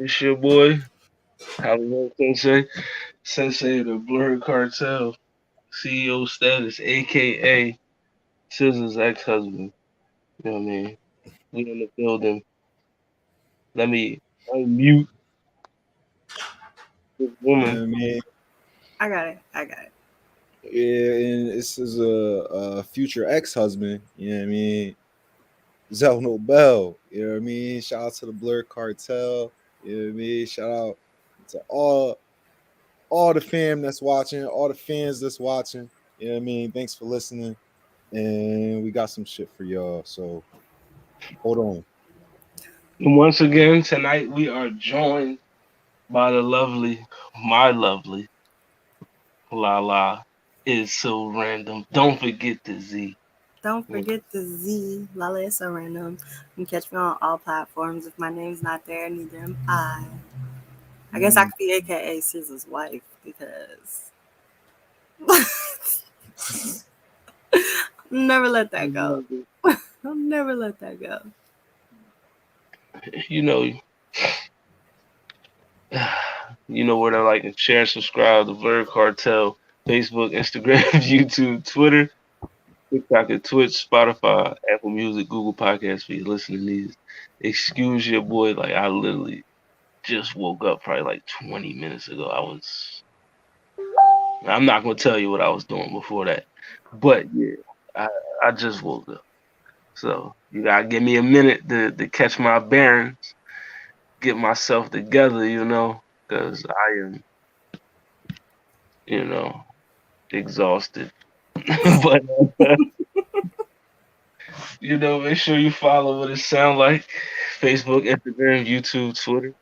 It's your boy, Hollywood Sensei, Sensei of the Blurred Cartel, CEO status, aka Scissor's ex-husband. You know what I mean? We in the building. Let me unmute this You know woman. what I mean? I got it. I got it. Yeah, and this is a future ex-husband. You know what I mean? Zell Nobel. You know what I mean? Shout out to the Blur Cartel. You know what I mean? Shout out to all the fam that's watching, all the fans that's watching. You know what I mean? Thanks for listening. And we got some shit for y'all. So hold on. And once again, tonight we are joined by the lovely, my lovely, Lala. Is so random. Don't forget the Z. Don't forget the Z. Lala is so random. You can catch me on all platforms. If my name's not there, neither am I. I guess I could be AKA Scissor's wife because never let that go. I'll never let that go. You know, you know where to like and share, subscribe to Blurred Cartel, Facebook, Instagram, YouTube, Twitter, TikTok, and Twitch, Spotify, Apple Music, Google Podcasts for your listening needs. Excuse your boy, like I literally just woke up probably like 20 minutes ago. I'm not gonna tell you what I was doing before that, but yeah, I I just woke up. So you gotta give me a minute to catch my bearings, get myself together, because I am, you know, exhausted. But make sure you follow what it sound like. Facebook, Instagram, YouTube, Twitter,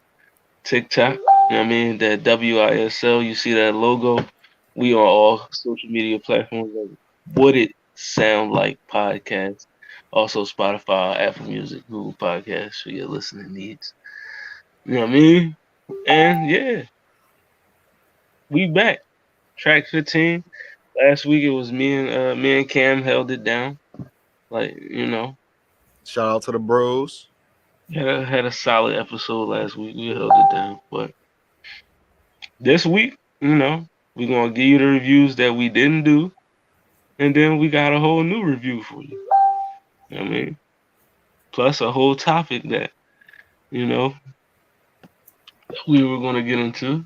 TikTok. You know what I mean? That WISL, you see that logo. We on all social media platforms. Like, what it sound like podcast. Also Spotify, Apple Music, Google Podcasts for your listening needs. You know what I mean? And yeah, we back. Track 15. Last week it was me and Cam held it down. Like, Shout out to the bros. had a solid episode last week. We held it down. But this week, we're gonna give you the reviews that we didn't do, and then we got a whole new review for you. You know what I mean? Plus a whole topic that, you know, we were gonna get into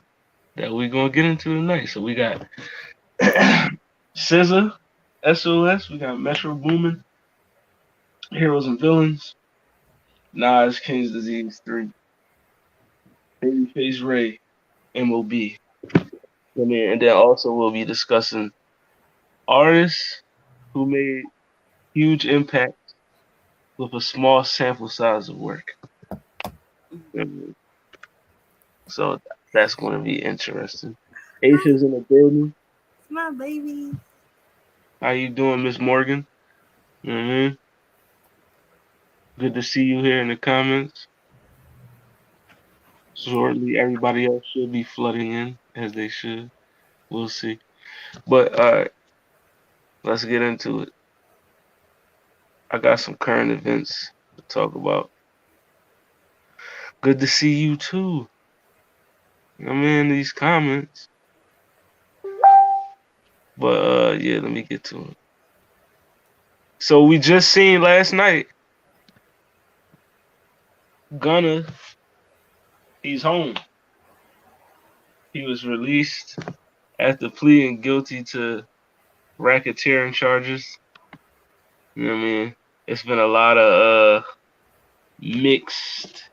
that we're gonna get into tonight. So we got SZA, SOS, we got Metro Boomin, Heroes and Villains, Nas King's Disease 3, Babyface Ray, MOB. I mean, and then also we'll be discussing artists who made huge impact with a small sample size of work. Mhm. So that's going to be interesting. Aisha's in the building. My baby. How you doing, Miss Morgan? Mm-hmm. Good to see you here in the comments. Shortly, everybody else should be flooding in as they should. We'll see. But all right, let's get into it. I got some current events to talk about. Good to see you too. I'm in these comments. But yeah, let me get to it. So we just seen last night Gunna, he's home. He was released after pleading guilty to racketeering charges. You know what I mean? It's been a lot of mixed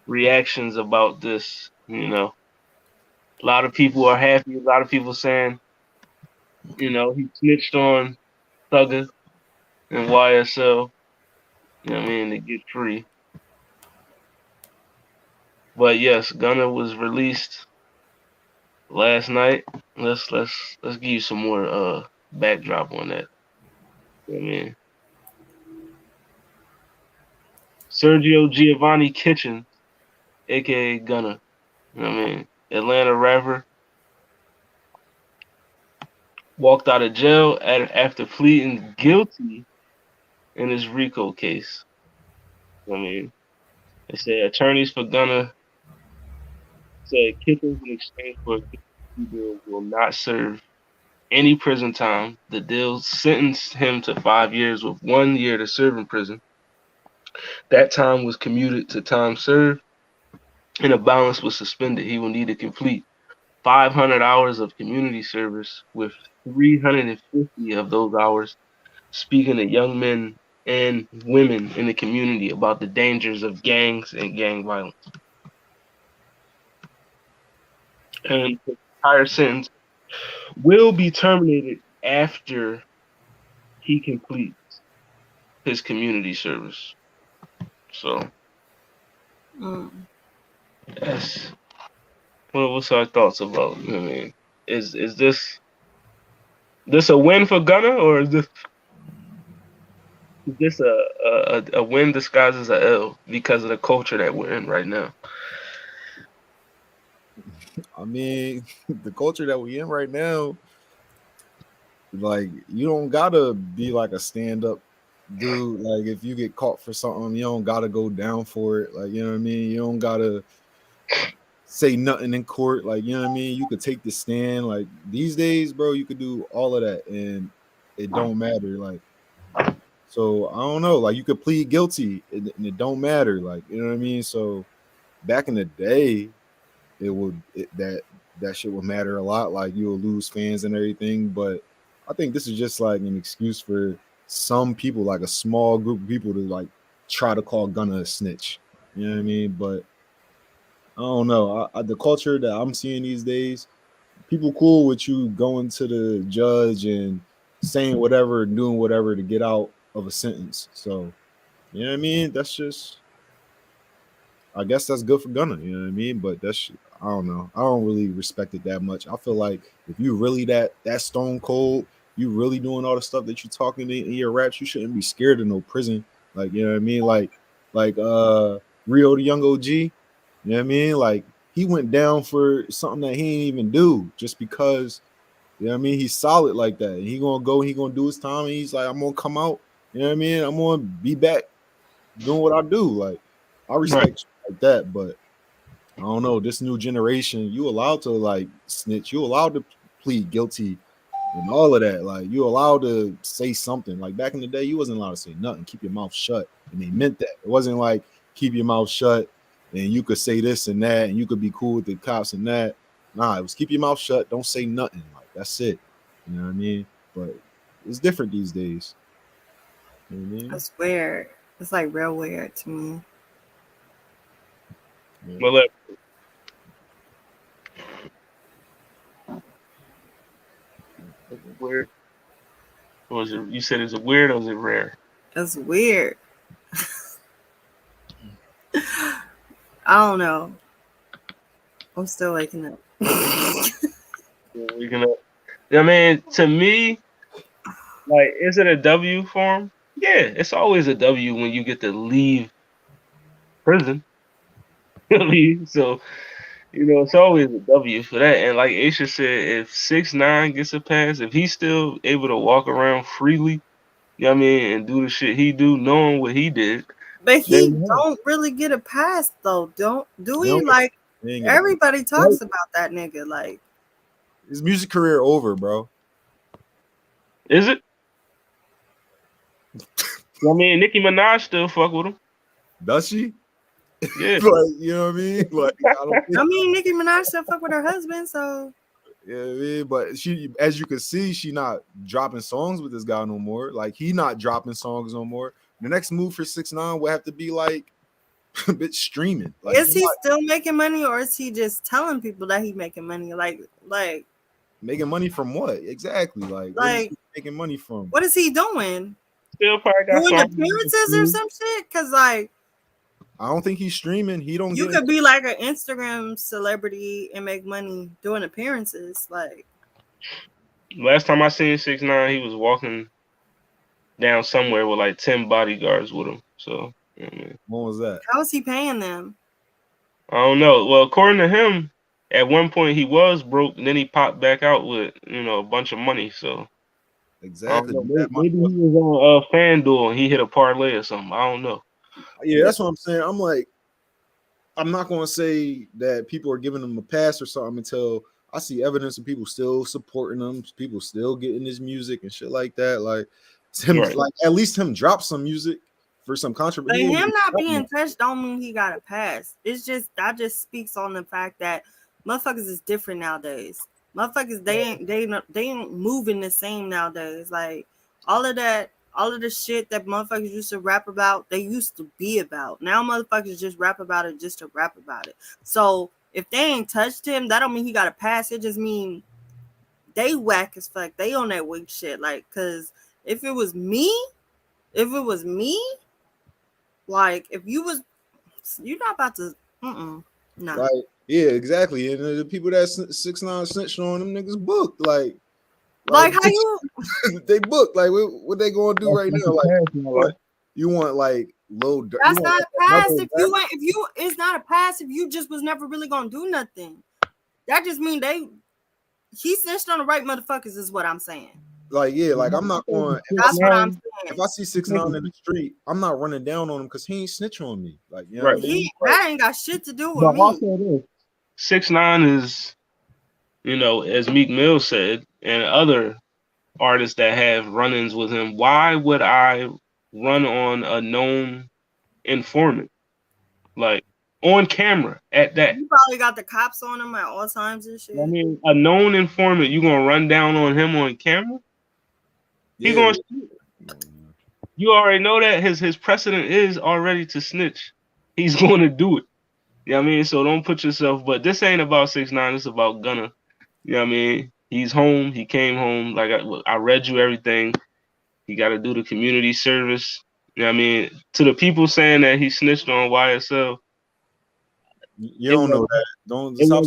reactions about this. A lot of people are happy. A lot of people saying, he snitched on Thugger and YSL. You know what I mean? To get free. But yes, Gunna was released last night. Let's give you some more backdrop on that. You know what I mean? Sergio Giovanni Kitchen, aka Gunna. You know what I mean? Atlanta rapper walked out of jail after pleading guilty in his RICO case. I mean, they say attorneys for Gunna said Kiffin in exchange for a guilty deal will not serve any prison time. The deal sentenced him to 5 years with 1 year to serve in prison. That time was commuted to time served, and a balance was suspended. He will need to complete 500 hours of community service, with 350 of those hours speaking to young men and women in the community about the dangers of gangs and gang violence. And his entire sentence will be terminated after he completes his community service. So Mm. that's what's our thoughts about? I mean, is this a win for Gunna, or is this a win disguised as a L because of the culture that we're in right now? I mean, the culture that we in right now, like you don't gotta be like a stand up dude. Like if you get caught for something, you don't gotta go down for it. Like you know what I mean. You don't gotta say nothing in court. Like you know what I mean. You could take the stand. Like these days, bro, you could do all of that, and it don't matter. Like so, I don't know. Like you could plead guilty, and it don't matter. Like you know what I mean. So back in the day, that shit would matter a lot. Like you will lose fans and everything. But I think this is just like an excuse for some people, like a small group of people, to like try to call Gunna a snitch. You know what I mean? But I don't know. The culture that I'm seeing these days, people cool with you going to the judge and saying whatever, doing whatever to get out of a sentence. So you know what I mean? That's just, I guess that's good for Gunna, you know what I mean? But that's, I don't know. I don't really respect it that much. I feel like if you really that stone cold, you really doing all the stuff that you talking in your raps, you shouldn't be scared of no prison. Like, you know what I mean? Like Rio the Young OG, you know what I mean? Like he went down for something that he ain't even do just because, you know what I mean? He's solid like that. And he gonna go, he gonna do his time, and he's like, I'm gonna come out, you know what I mean? I'm gonna be back doing what I do. Like I Right. respect shit like that, but I don't know. This new generation, you allowed to like snitch. You allowed to plead guilty and all of that. Like you allowed to say something. Like back in the day, you wasn't allowed to say nothing. Keep your mouth shut, and they meant that. It wasn't like keep your mouth shut and you could say this and that, and you could be cool with the cops and that. Nah, it was keep your mouth shut. Don't say nothing. Like that's it. You know what I mean? But it's different these days. You know what I mean? That's weird. It's like real weird to me. Yeah. Well, look, is it weird? Or is it, you said is it weird or is it rare? It's weird. I don't know. I'm still waking up. Yeah, we gonna. I mean, to me, like, is it a W for him? Yeah, it's always a W when you get to leave prison. Leave. So it's always a W for that. And like Aisha said, if 6ix9ine gets a pass, if he's still able to walk around freely, you know what I mean, and do the shit he do, knowing what he did, But then he don't really get a pass though. Don't do They we? don't get, Like they ain't get a everybody right. talks about that nigga. Like His music career over, bro. is it? I mean, Nicki Minaj still fuck with him. Does she? Yeah. Like, you know what I mean? Like, I don't think, I mean, Nicki Minaj still fuck with her husband, so you know what I mean? But she, as you can see, she not dropping songs with this guy no more. Like, he not dropping songs no more. The next move for 6ix9ine will have to be like a bit streaming. Like, is he he not still making money or is he just telling people that he making money? Like, making money from what? Exactly. Like, what is like he making money from? what is he doing? Still probably got Doing appearances or songs. some shit? Cause like I don't think he's streaming. He don't you get could be like an Instagram celebrity and make money doing appearances. Like Last time I seen 6ix9ine, he was walking down somewhere with like 10 bodyguards with him. So, you know what I mean? when was that? how is he paying them? I don't know. Well, according to him, at one point he was broke, and then he popped back out with a bunch of money. So I don't Exactly. know. That money Maybe was, he was on FanDuel and he hit a parlay or something. I don't know. yeah, But that's what I'm saying. I'm like, I'm not gonna say that people are giving him a pass or something until I see evidence of people still supporting him, people still getting his music and shit like that. Like him, Right. like at least him drop some music for some But controversy. him not being touched don't mean he got a pass. It's just that just speaks on the fact that motherfuckers is different nowadays. Motherfuckers they ain't moving the same nowadays. Like all of the shit that motherfuckers used to rap about, they used to be about. Now motherfuckers just rap about it just to rap about it. So if they ain't touched him, that don't mean he got a pass. It just mean they whack as fuck. They on that weak shit. Like, cause if it was me, like if you was, you're not about to. No. Like, yeah, exactly. And the people that 6ix9ine snitched on them niggas booked. Like how you? they booked. Like, what they gonna do right now? Like, you want like low? That's not a pass. If rapper? it's not a pass if you just was never really gonna do nothing. That just mean he snitched on the right motherfuckers is what I'm saying. Like, yeah, like I'm not going. That's what I'm saying. If I see 6ix9ine in the street, I'm not running down on him because he ain't snitch on me. Like, you know Right. what I mean? That ain't got shit to do with But me. also this, 6ix9ine is, as Meek Mill said, and other artists that have run-ins with him. Why would I run on a known informant, like on camera at that? You probably got the cops on him at all times and shit. I mean, a known informant, you gonna run down on him on camera? Yeah. He gonna. You already know that his precedent is already to snitch. He's going to do it. You know what I mean? So don't put yourself. But this ain't about 6ix9ine. It's about Gunna. You know what I mean? He's home. He came home. Like I read you everything. He got to do the community service. You know what I mean? To the people saying that he snitched on YSL. You don't know that. Don't It stop.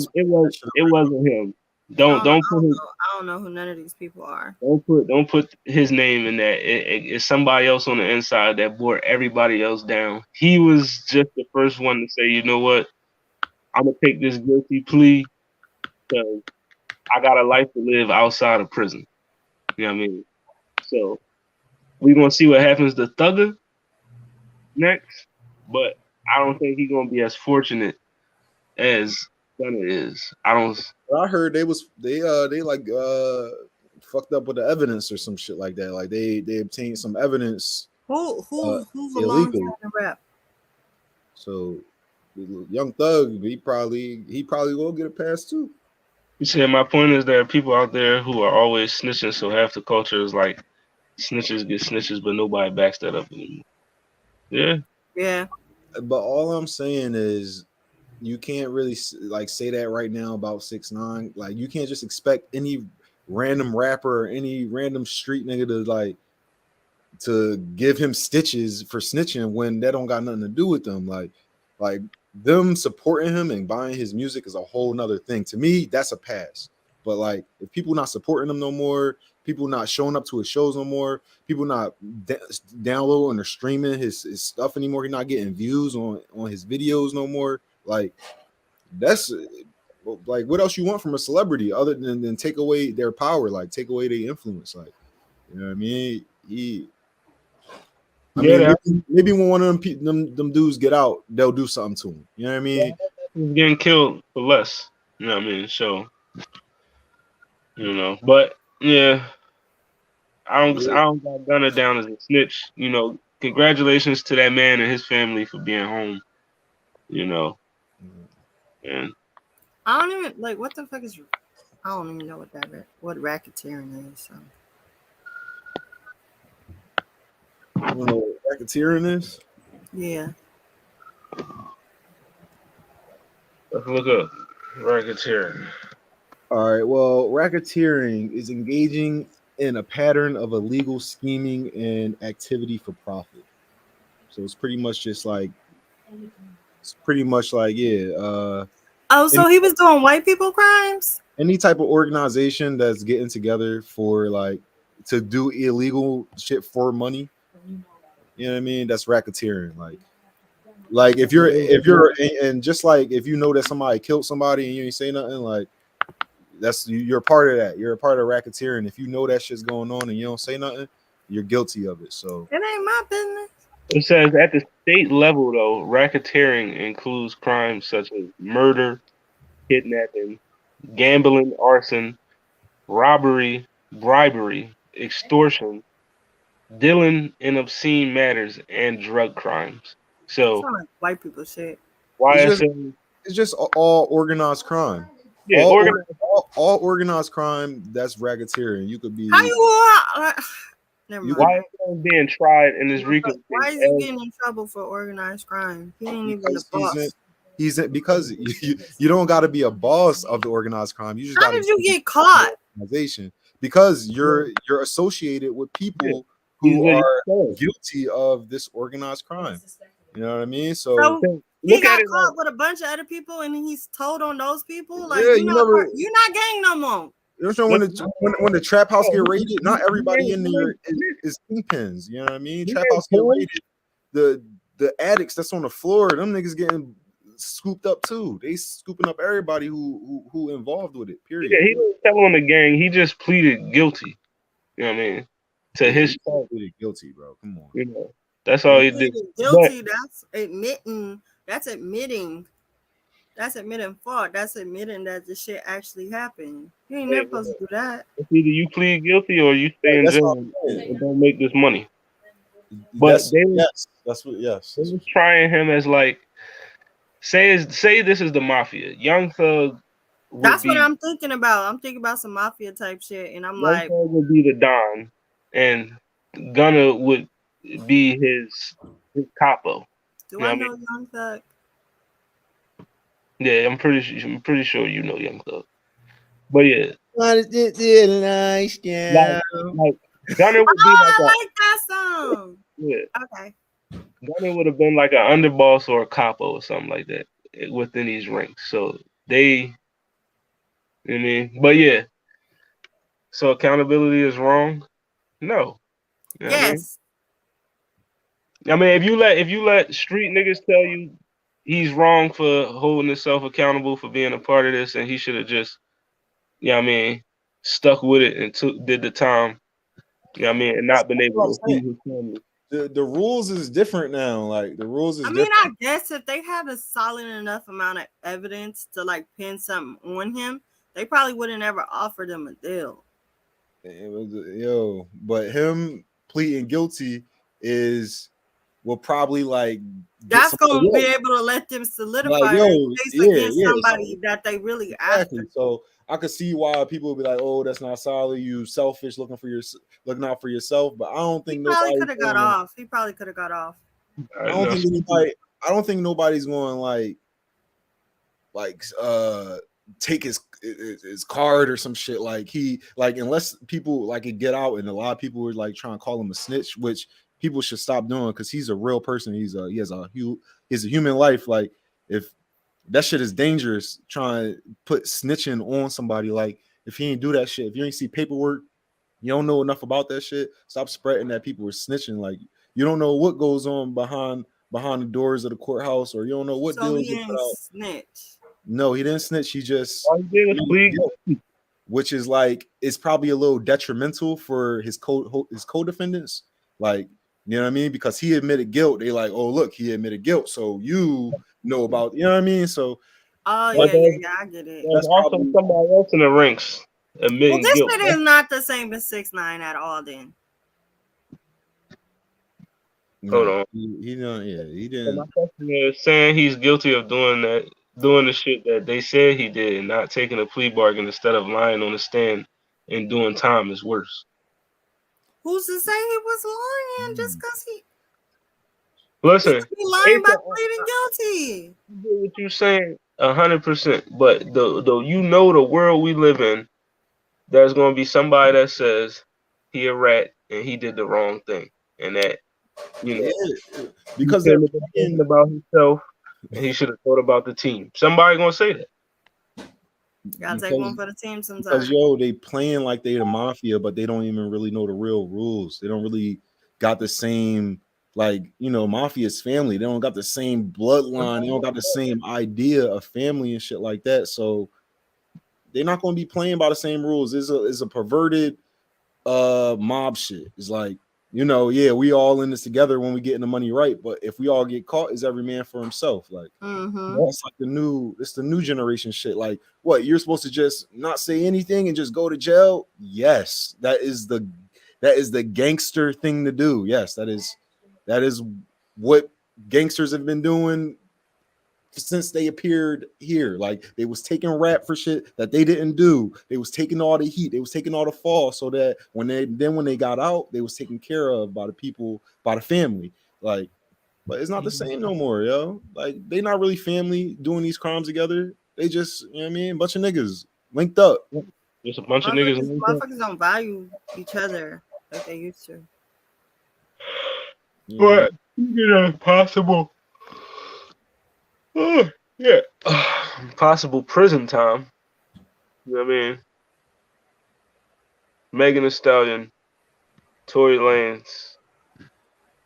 wasn't him. Don't put his, I don't know who none of these people are. don't put his name in that. It's somebody else on the inside that brought everybody else down. He was just the first one to say, you know what? I'm gonna take this guilty plea because I got a life to live outside of prison. You know what I mean? So we're gonna see what happens to Thugger next, but I don't think he's gonna be as fortunate as Gunna is. I heard they fucked up with the evidence or some shit like that. Like they obtained some evidence. Who's illegal. alongside the rap? So Young Thug, he probably will get a pass too. You see, my point is there are people out there who are always snitching, so half the culture is like snitches get snitches, but nobody backs that up anymore. Yeah. Yeah. But all I'm saying is you can't really like say that right now about 6ix9ine. Like you can't just expect any random rapper or any random street nigga to give him stitches for snitching when that don't got nothing to do with them. Like them supporting him and buying his music is a whole nother thing. To me, that's a pass. But like if people not supporting him no more, people not showing up to his shows no more, people not downloading or streaming his stuff anymore, he's not getting views on his videos no more. Like that's like what else you want from a celebrity other than take away their power, like take away their influence. Like, you know what I mean? Maybe when one of them dudes get out, they'll do something to him. You know what I mean? He's getting killed for less. You know what I mean? So, but yeah, I don't got Gunna down as a snitch. Congratulations to that man and his family for being home. And I don't even like what the fuck is. I don't even know what racketeering is. So. You know what racketeering is? Yeah. let's look up racketeering. All right. Well, racketeering is engaging in a pattern of illegal scheming and activity for profit. So it's pretty much yeah. Oh, so he was doing white people crimes? Any type of organization that's getting together for like to do illegal shit for money. You know what I mean? That's racketeering. Like if you're and just like if you know that somebody killed somebody and you ain't say nothing, like you're part of that. You're a part of racketeering. If you know that shit's going on and you don't say nothing, you're guilty of it. So it ain't my business. It says at the state level, though, racketeering includes crimes such as murder, kidnapping, gambling, arson, robbery, bribery, extortion, dealing in obscene matters, and drug crimes. So Sound like white people shit. It's just YSL, it's just all organized crime. yeah, organized. All organized crime. That's racketeering. You could How be. you never You mind. could YSL being tried in this But RICO why case is he as getting in trouble for organized crime? He ain't even the because boss. he's in, because you don't got to be a boss of the organized crime. You just How got to did you be get caught? an organization because you're associated with yeah, people he's who a are thug. guilty of this organized crime. You know what I mean? So So he Look at got it like caught with a bunch of other people, and he's told on those people. Like yeah, you never. you're not gang no more. You know look, when the trap house get oh, raided, not everybody in there he is kingpins. You know what I mean? he Trap ain't house get pulling. raided. The addicts that's on the floor, them niggas getting scooped up too. They scooping up everybody who involved with it. Yeah, Period. he didn't tell on the gang. He just pleaded guilty. You know what I mean? To Yeah, his he charge. pleaded guilty, bro. Come on. You know, that's You all know, he did. Pleading But guilty. That's admitting. That's admitting. That's admitting fault. That's admitting that the shit actually happened. You ain't hey, never supposed to do that. it's either you plead guilty or you stay in that's jail what and, I'm saying. and don't make this money. But That's yes. That's what yes. they That's was trying him as like say this is the mafia. Young Thug would That's what be I'm thinking about. I'm thinking about some mafia type shit, and I'm Young like, Thug would be the Don, and Gunna would be his capo. do You know I what I mean? know Young Thug? Yeah, I'm pretty sure you know Young Thug. But yeah, what is it nice like down? like Gunna would be like Oh, a I like that song. yeah, Okay. Gunna would have been like an underboss or a capo or something like that within these ranks. So they, you know what I mean? But yeah, so accountability is wrong. No, you know what I mean? Yes. I mean, if you let street niggas tell you he's wrong for holding himself accountable for being a part of this, and he should have just, you know what I mean, stuck with it and did the time, you know what I mean, and That's not been able what I'm to saying. feed his family. The rules is different now. Like the rules is I mean, different. I guess if they have a solid enough amount of evidence to like pin something on him, they probably wouldn't ever offered him a deal. It was but him pleading guilty is will probably like get That's somebody gonna be else. able to let them Like, solidify their yo, case yeah, against yeah. So somebody that they really exactly. after. So I could see why people would be like, "Oh, that's not solid. You selfish, looking out for yourself." But I don't He think probably nobody's could have got going. off. He probably could have got off. I I don't know. think anybody. I don't think nobody's going like take his card or some shit like he like unless people like it get out and a lot of people were like trying to call him a snitch, which people should stop doing because he's a real person. He has a human life. Like if that shit is dangerous, trying to put snitching on somebody. Like if he ain't do that shit, if you ain't see paperwork, you don't know enough about that shit. Stop spreading that people are snitching. Like you don't know what goes on behind the doors of the courthouse, or you don't know what So deals he get put ain't out. snitch. No, he didn't snitch. He just All he did was pleaded plead guilty, guilty. which is like it's probably a little detrimental for his co-defendants. Like, you know what I mean? Because he admitted guilt. They like, oh look, he admitted guilt. So you know about, you know what I mean? So Oh But yeah, that's yeah, yeah. I get it. there's that's also probably somebody else in the ranks Well, admitting this guilt. nigga is not the same as 6ix9ine at all. Then Hold no. on. He don't. Yeah, he So my didn't. question is saying he's guilty of doing the shit that they said he did, and not taking a plea bargain instead of lying on the stand and doing time is worse. who's to say he was lying just because he Listen, could be lying by Asa, pleading guilty? I get what you're saying 100%, but the you know the world we live in, there's gonna be somebody that says he a rat and he did the wrong thing, and that you Yeah, know he because they're shouldn't have been thinking playing. about himself and he should have thought about the team. Somebody gonna say that. Gotta take one Because for the team because sometimes. they playing like they the mafia, but they don't even really know the real rules. They don't really got the same mafia's family. They don't got the same bloodline. They don't got the same idea of family and shit like that. So they're not going to be playing by the same rules. It's a perverted mob shit. It's like you know, yeah, we all in this together when we getting the money right. But if we all get caught, is every man for himself. Like it's like it's the new generation shit. Like, what, you're supposed to just not say anything and just go to jail? Yes, that is the gangster thing to do. Yes, that is what gangsters have been doing since they appeared here. Like, they was taking rap for shit that they didn't do. They was taking all the heat. They was taking all the fall, so that when they got out, they was taken care of by the people, by the family. Like, but it's not the same no more, yo. Like, they not really family doing these crimes together. They just, you know what I mean, bunch of niggas linked up. There's a bunch of niggas. Motherfuckers don't value each other like they used to. But possible. Yeah. Possible prison time. You know what I mean? Megan Thee Stallion, Tory Lanez.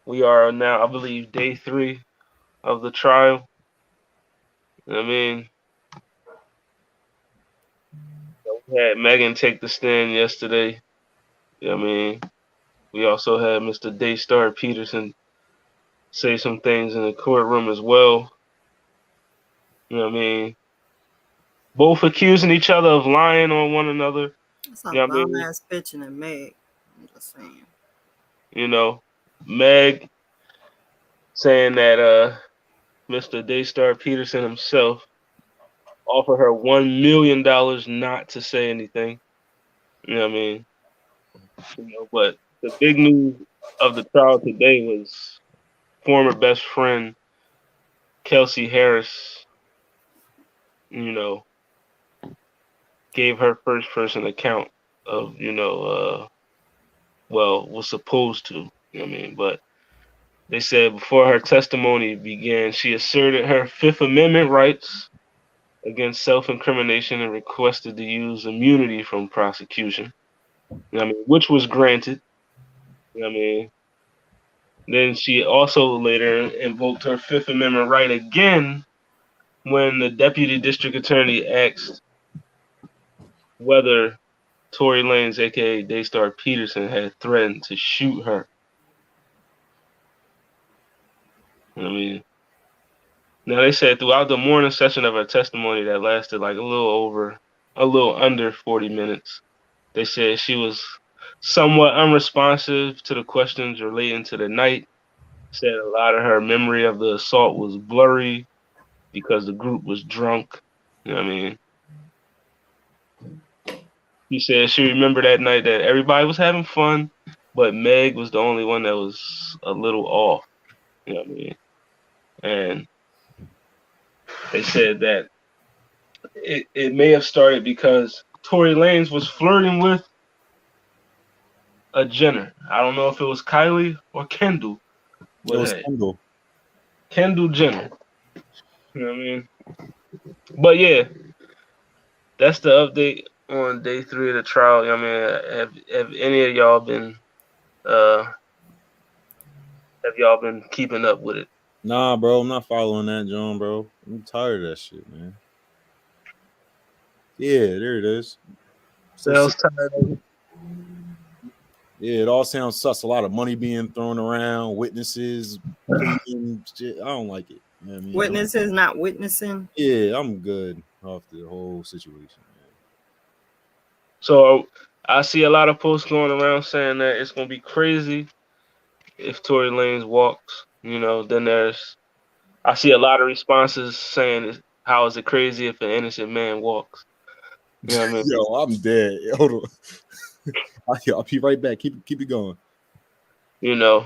We are now, I believe, day 3 of the trial. You know what I mean? We had Megan take the stand yesterday. You know what I mean? We also had Mr. Daystar Peterson say some things in the courtroom as well. You know what I mean? Both accusing each other of lying on one another. It's a You know what I bomb mean? ass bitch in Meg. I'm just saying. You know, Meg saying that Mr. Daystar Peterson himself offered her $1 million not to say anything. You know what I mean? You know, but the big news of the trial today was former best friend Kelsey Harris, you know, gave her first person account of, well, was supposed to, you know what I mean? But they said before her testimony began, she asserted her Fifth Amendment rights against self-incrimination and requested to use immunity from prosecution. You know what I mean? Which was granted. You know what I mean? Then she also later invoked her Fifth Amendment right again when the deputy district attorney asked whether Tory Lanez, aka Daystar Peterson, had threatened to shoot her. You know what I mean? Now they said throughout the morning session of her testimony that lasted like a little under 40 minutes, they said she was somewhat unresponsive to the questions relating to the night. Said a lot of her memory of the assault was blurry because the group was drunk. You know what I mean? She said she remembered that night that everybody was having fun, but Meg was the only one that was a little off. You know what I mean? And they said that it may have started because Tory Lanez was flirting with a Jenner. I don't know if it was Kylie or Kendall, It but was hey, Kendall. Kendall Jenner. You know what I mean? But yeah, that's the update on day 3 of the trial. You know what I mean? Have any of y'all been uh keeping up with it? Nah, bro, I'm not following that, John, bro. I'm tired of that shit, man. Yeah, there it is. So Sounds tired of it. yeah, it all sounds sus. A lot of money being thrown around, witnesses pleading shit. I don't like it. You know what I mean? Witnesses not witnessing. Yeah, I'm good off the whole situation, man. So I see a lot of posts going around saying that it's gonna be crazy if Tory Lanez walks. You know, then I see a lot of responses saying, "How is it crazy if an innocent man walks?" You know what I mean? Yo, I'm dead. Hold on. I'll be right back. Keep it going. You know,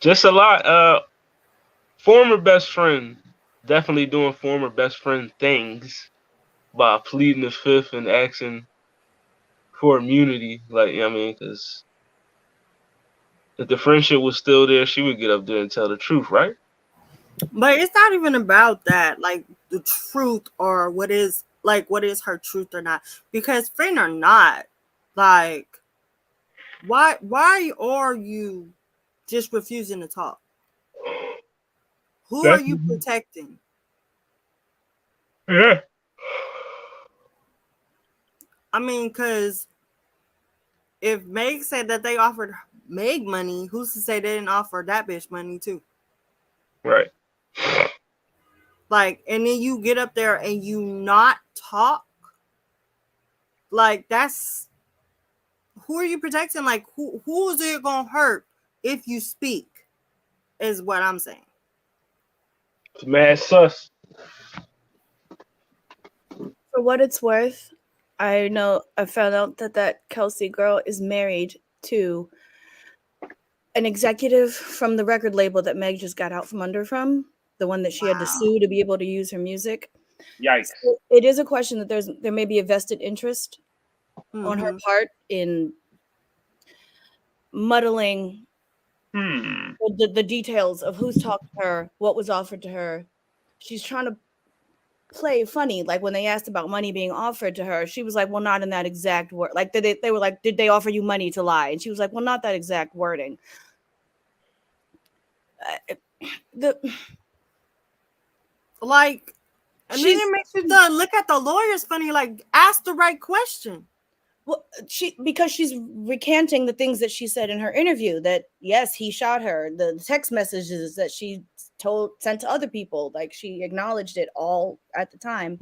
just a lot. Former best friend definitely doing former best friend things by pleading the fifth and asking for immunity. Like, you know what I mean? Because if the friendship was still there, she would get up there and tell the truth, right? But it's not even about that, like the truth or what is her truth or not. Because friend or not, like why are you just refusing to talk? Who are That's you protecting? yeah. I mean, because if Meg said that they offered Meg money, who's to say they didn't offer that bitch money too? Right. Like, and then you get up there and you not talk. Like, that's who are you protecting? Like, who is it gonna hurt if you speak? Is what I'm saying. It's mad sus. For what it's worth, I know I found out that Kelsey girl is married to an executive from the record label that Meg just got out from under from, the one that she had to sue to be able to use her music. Yikes. So it is a question that there may be a vested interest on her Mhm. part in muddling the details of who's talked to her, what was offered to her. She's trying to play funny. Like when they asked about money being offered to her, she was like, well, not in that exact word. Like they were like, did they offer you money to lie? And she was like, well, not that exact wording. The Like, and then she's it makes you look at the lawyers funny. Like, ask the right question. well, because she's recanting the things that she said in her interview, that yes, he shot her, the text messages that she sent to other people, like she acknowledged it all at the time.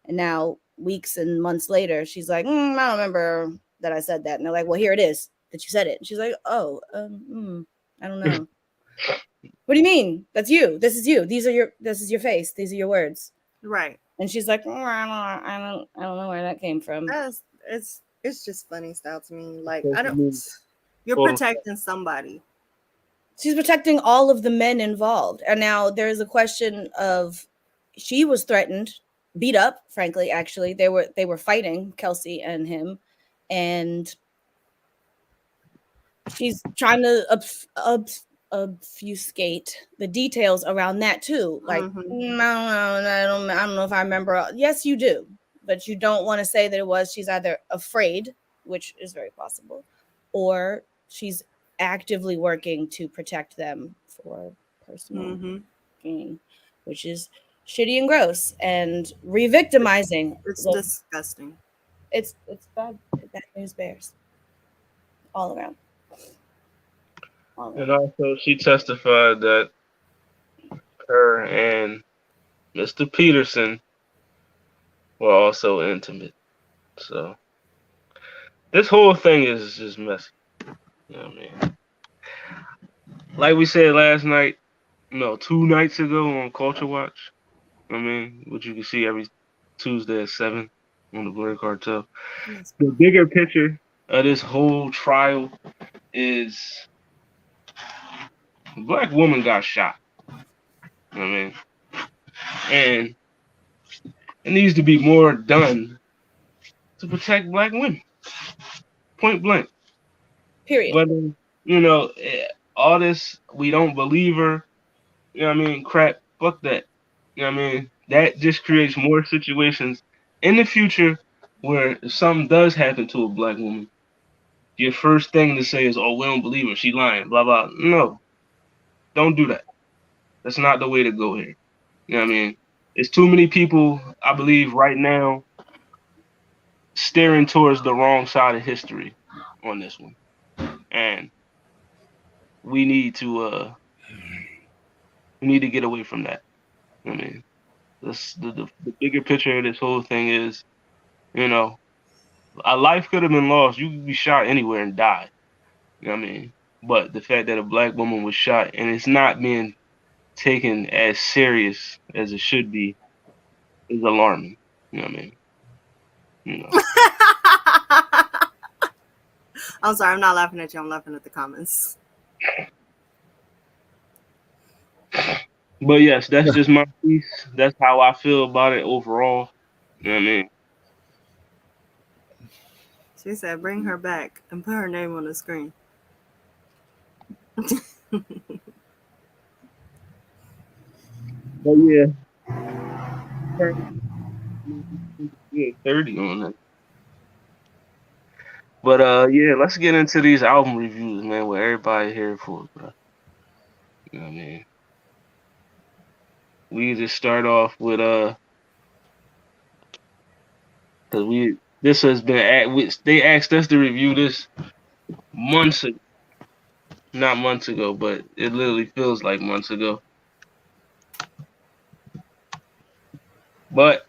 And now weeks and months later, she's like, I don't remember that I said that. And they're like, well, here it is that you said it. And she's like, oh, I don't know. What do you mean? That's you. This is you. This is your face. These are your words. Right. And she's like, I don't know where that came from. It's just funny style to me. Like, you're Well, protecting somebody. She's protecting all of the men involved. And now there's a question of, she was threatened, beat up, frankly, actually. They were fighting, Kelsey and him. And she's trying to obfuscate the details around that too. Like, I don't know if I remember. Yes, you do. But you don't want to say that it was. She's either afraid, which is very possible, or she's actively working to protect them for personal gain, which is shitty and gross and re-victimizing. It's disgusting. It's bad news bears all around. And also, she testified that her and Mr. Peterson were also intimate. So this whole thing is just messy. You know what I mean? Like we said last night, 2 nights ago on Culture Watch. I mean, which you can see every Tuesday at 7 on the Blur Cartel. The bigger picture of this whole trial is a black woman got shot. You know what I mean? And it needs to be more done to protect black women. Point blank. Period. Whether, all this, we don't believe her, crap, fuck that. You know what I mean? That just creates more situations in the future where if something does happen to a black woman, your first thing to say is, oh, we don't believe her, she lying, blah, blah. No, don't do that. That's not the way to go here. You know what I mean? There's too many people, I believe, right now steering towards the wrong side of history on this one. And we need to get away from that. I mean, the bigger picture of this whole thing is, a life could have been lost. You could be shot anywhere and die. You know what I mean? But the fact that a black woman was shot and it's not being taken as serious as it should be is alarming. You know what I mean? I'm sorry, I'm not laughing at you. I'm laughing at the comments. But yes, that's just my piece. That's how I feel about it overall. You know what I mean? She said, bring her back and put her name on the screen. But yeah. 30 on that. But yeah, let's get into these album reviews, man, what everybody here for, bro. You know what I mean? We just start off with because they asked us to review this months ago. not months ago, but it literally feels like months ago. But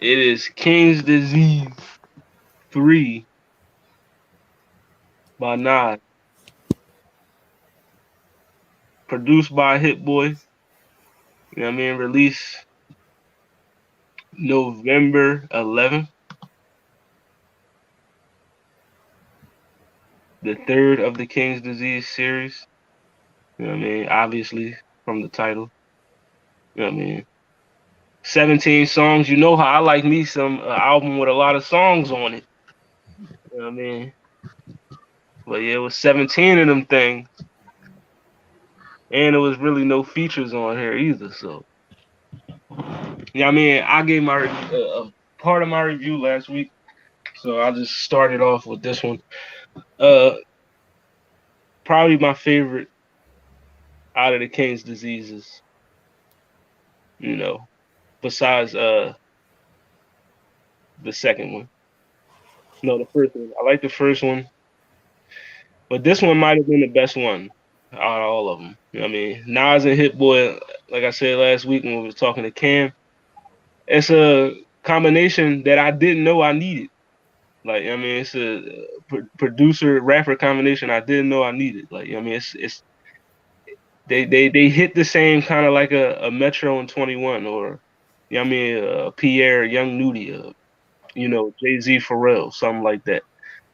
it is King's Disease 3 by Nas, produced by Hit Boy. You know what I mean? Released November 11th, the third of the King's Disease series. You know what I mean? Obviously, from the title. You know what I mean? 17 songs. You know how I like me some album with a lot of songs on it. You know what I mean? But yeah, it was 17 of them things. And there was really no features on here either. So, yeah, I mean, I gave my part of my review last week. So I just started off with this one. Uh, Probably my favorite out of the King's Diseases, you know, besides the second one. No, the first one. I like the first one, but this one might have been the best one out of all of them. You know what I mean? Nas and Hit Boy, like I said last week when we was talking to Cam, it's a combination that I didn't know I needed. Like, I mean, it's a producer rapper combination I didn't know I needed. Like, I mean, it's they hit the same kind of like a Metro and 21 or you know what I mean, Pierre, Young Nudie, you know, Jay-Z, Pharrell, something like that.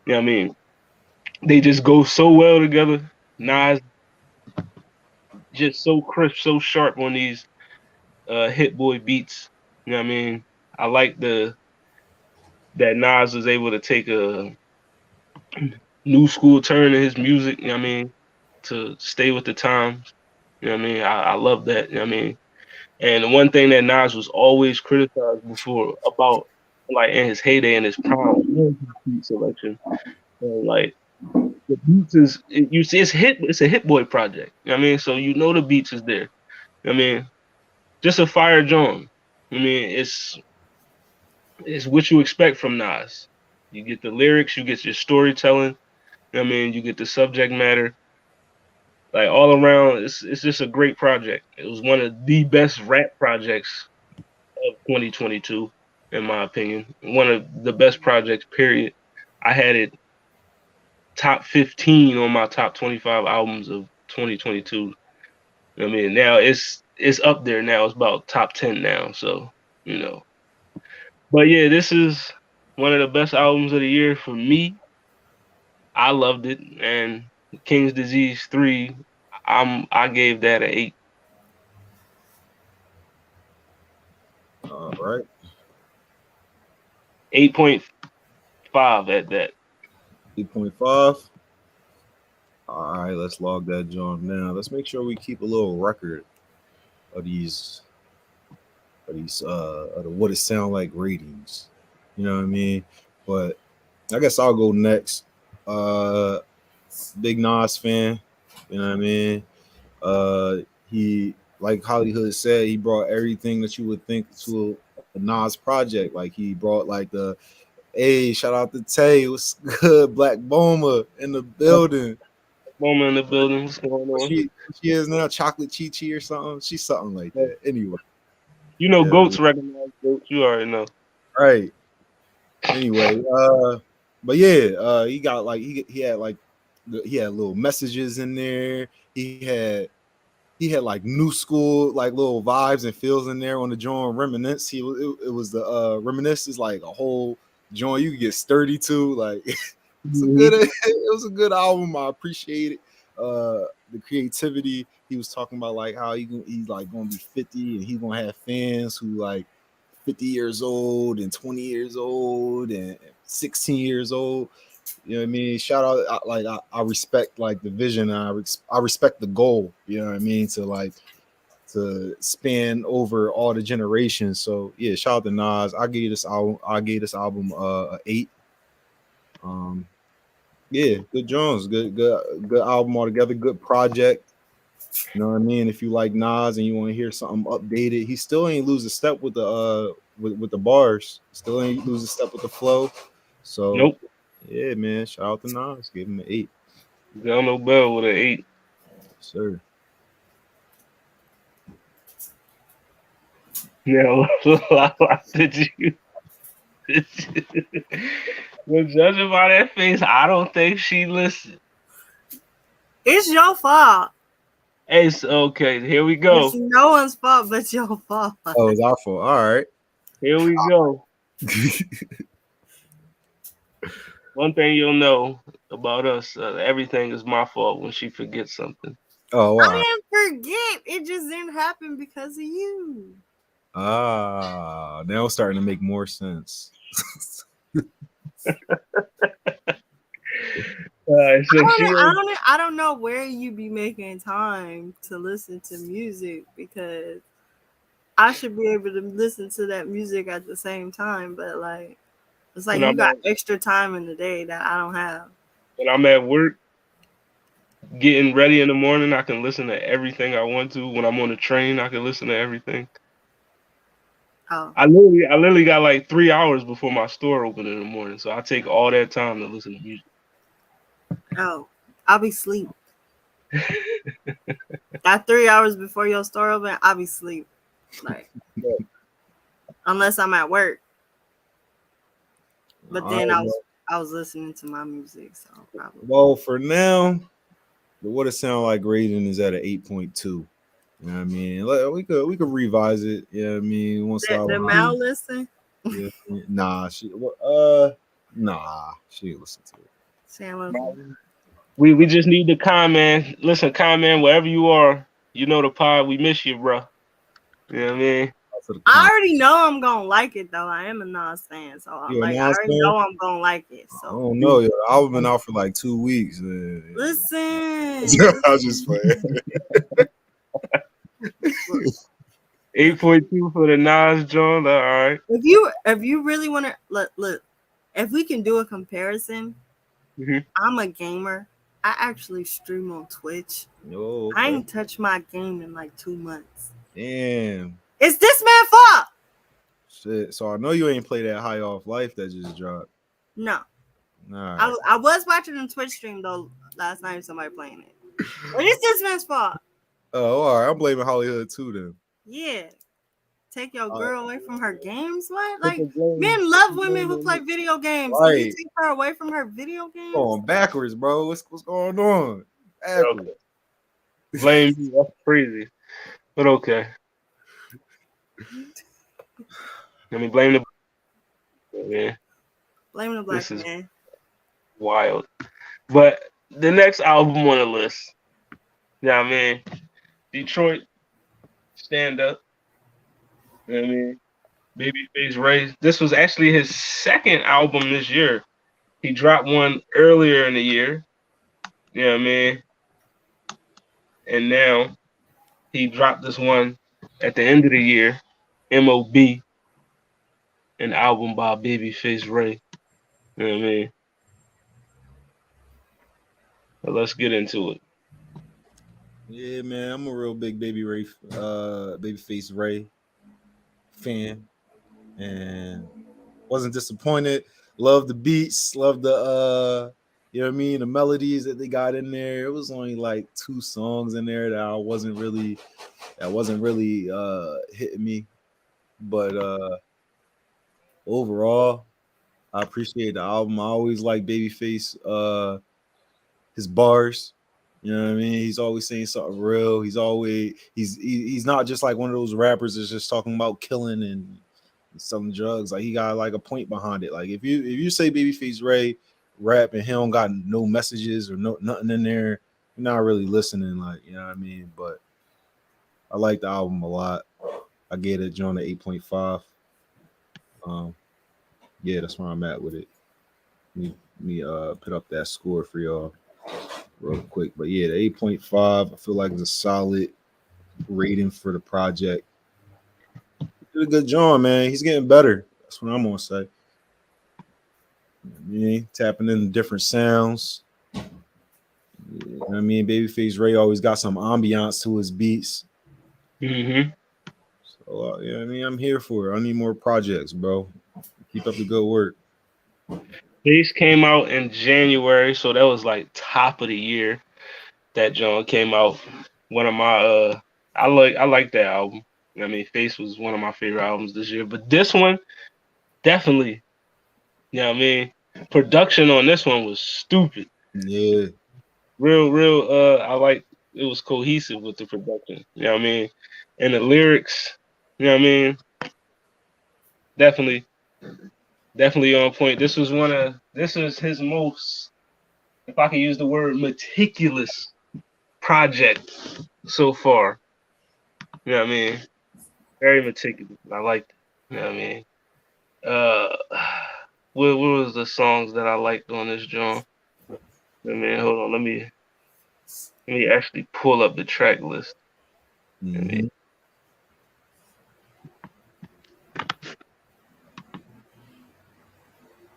You know what I mean? They just go so well together. Nas just so crisp, so sharp on these Hit Boy beats. You know what I mean? I like the that Nas was able to take a new school turn in his music, you know what I mean, to stay with the times. You know what I mean? I love that, you know what I mean? And the one thing that Nas was always criticized before about like in his heyday and his prime was his beat selection. And like the beats you see it's a Hit Boy project. You know what I mean? So you know the beats is there. You know what I mean? Just a fire drum. I mean, it's what you expect from Nas. You get the lyrics, you get your storytelling, you know what I mean, you get the subject matter. Like all around, it's just a great project. It was one of the best rap projects of 2022, in my opinion. One of the best projects, period. I had it top 15 on my top 25 albums of 2022. I mean, now it's up there now. It's about top 10 now. So, you know. But yeah, this is one of the best albums of the year for me. I loved it. And King's Disease 3, I gave that an 8. All right. 8.5 at that. 8.5. All right, let's log that joint now. Let's make sure we keep a little record of these of the what it sound like ratings. You know what I mean? But I guess I'll go next. Uh Big Nas fan. You know what I mean? He like Hollywood said, he brought everything that you would think to a Nas project. Like he brought like the hey, shout out to Tay, what's good? Black Boma in the building. Moment in the building. What's going What on? she is now, Chocolate Chi Chi or something. She's something like that. Anyway, You know, yeah, goats recognize goats. You already know. right. Anyway, but yeah, he got like he had like he had little messages in there. He had like new school like little vibes and feels in there on the joint. Reminisce. It was the Reminisce is like a whole joint you could get sturdy to. Like it's a good Mhm. it was a good album. I appreciate it. The creativity. He was talking about like how he's like gonna be 50 and he's gonna have fans who like 50 years old and 20 years old and 16 years old. You know what I mean? Shout out, I respect like the vision. I respect the goal. You know what I mean? To like to span over all the generations. So yeah, shout out to Nas. I gave this album a 8. Um, yeah, good Jones, good album altogether. Good project. You know what I mean? If you like Nas and you want to hear something updated, he still ain't lose a step with the with the bars. Still ain't lose a step with the flow. So Nope. yeah, man. Shout out to Nas. Give him an 8. Delano Bell with an 8. Sir. Now, did you? Well, judging by that face, I don't think she listened. It's your fault. Hey, okay, here we It's go. no one's fault but your fault. Oh, it's our fault. All right. Here we go. One thing you'll know about us, everything is my fault when she forgets something. Oh, all right. I didn't forget. It just didn't happen because of you. Ah, now it's starting to make more sense. So I don't know where you be making time to listen to music because I should be able to listen to that music at the same time, but like it's like when you I'm got at, extra time in the day that I don't have. when I'm at work, getting ready in the morning, I can listen to everything I want to. When I'm on the train, I can listen to everything. Oh, I literally got like 3 hours before my store open in the morning, so I take all that time to listen to music. oh, I'll be asleep. That 3 hours before your store open, I'll be asleep. Like unless I'm at work. But then I was listening to my music, so probably. Well, for now, the what it sound like rating is at an 8.2. You know what I mean? We could revise it. You know what I mean? Once The Mal listen. yeah, nah, she ain't listen to it. Sam, We just need the comment. Listen, comment wherever you are. You know the pod. We miss you, bro. You know what I mean? I already know I'm gonna like it though. I am a Nas fan, so I already know I'm gonna like it. So I don't know. Yo, the album been out for like 2 weeks. Listen, I was just playing. 8.2 for the Nas joint. All right. if you really want to look, if we can do a comparison, I'm a gamer. I actually stream on Twitch. Oh, okay. I ain't touched my game in like 2 months. Damn. It's this man's fault. Shit. So I know you ain't play that High Off Life that just dropped. No. Right. I was watching a Twitch stream though last night. Somebody playing it. But it's this man's fault. Oh, all right. I'm blaming Hollywood too then. Yeah. Take your girl away from her games? What? Like men love women who play video games. Right. You take her away from her video games? Going backwards, bro. What's going on? Backwards. Blame me. That's crazy. But okay. Let me blame the man. Blame the black man. Wild. But the next album on the list, yeah, man, Detroit, Stand Up. You know what I mean? Babyface Ray. This was actually his second album this year. He dropped one earlier in the year. You know what I mean? And now he dropped this one at the end of the year, M.O.B., an album by Babyface Ray. You know what I mean? But let's get into it. Yeah, man, I'm a real big Babyface Ray fan, and wasn't disappointed. Love the beats, love the you know what I mean, the melodies that they got in there. It was only like 2 songs in there that wasn't really hitting me, but overall, I appreciate the album. I always like Babyface, his bars. You know what I mean? He's always saying something real. He's not just like one of those rappers that's just talking about killing and selling drugs. Like he got like a point behind it. Like if you say Babyface Ray rap and he don't got no messages or nothing in there, you're not really listening. Like, you know what I mean? But I like the album a lot. I gave it John an 8.5. Yeah, that's where I'm at with it. Let me put up that score for y'all real quick. But yeah, the 8.5, I feel like it's a solid rating for the project. Did a good job, man. He's getting better. That's what I'm gonna say. Yeah, tapping into different sounds. Yeah, I mean, Babyface Ray always got some ambiance to his beats. So yeah, I mean, I'm here for it. I need more projects, bro. Keep up the good work. Bass came out in January, so that was like top of the year. That John came out. One of my I like that album. I mean, Face was one of my favorite albums this year. But this one, definitely, you know what I mean? Production on this one was stupid. Yeah. Real, I like it was cohesive with the production. You know what I mean? And the lyrics, you know what I mean? Definitely, definitely on point. This was his most, if I can use the word, meticulous project so far. You know what I mean? Very meticulous. I liked it. You know what I mean? Uh, what was the songs that I liked on this joint? I mean, hold on. Let me actually pull up the track list. I mean,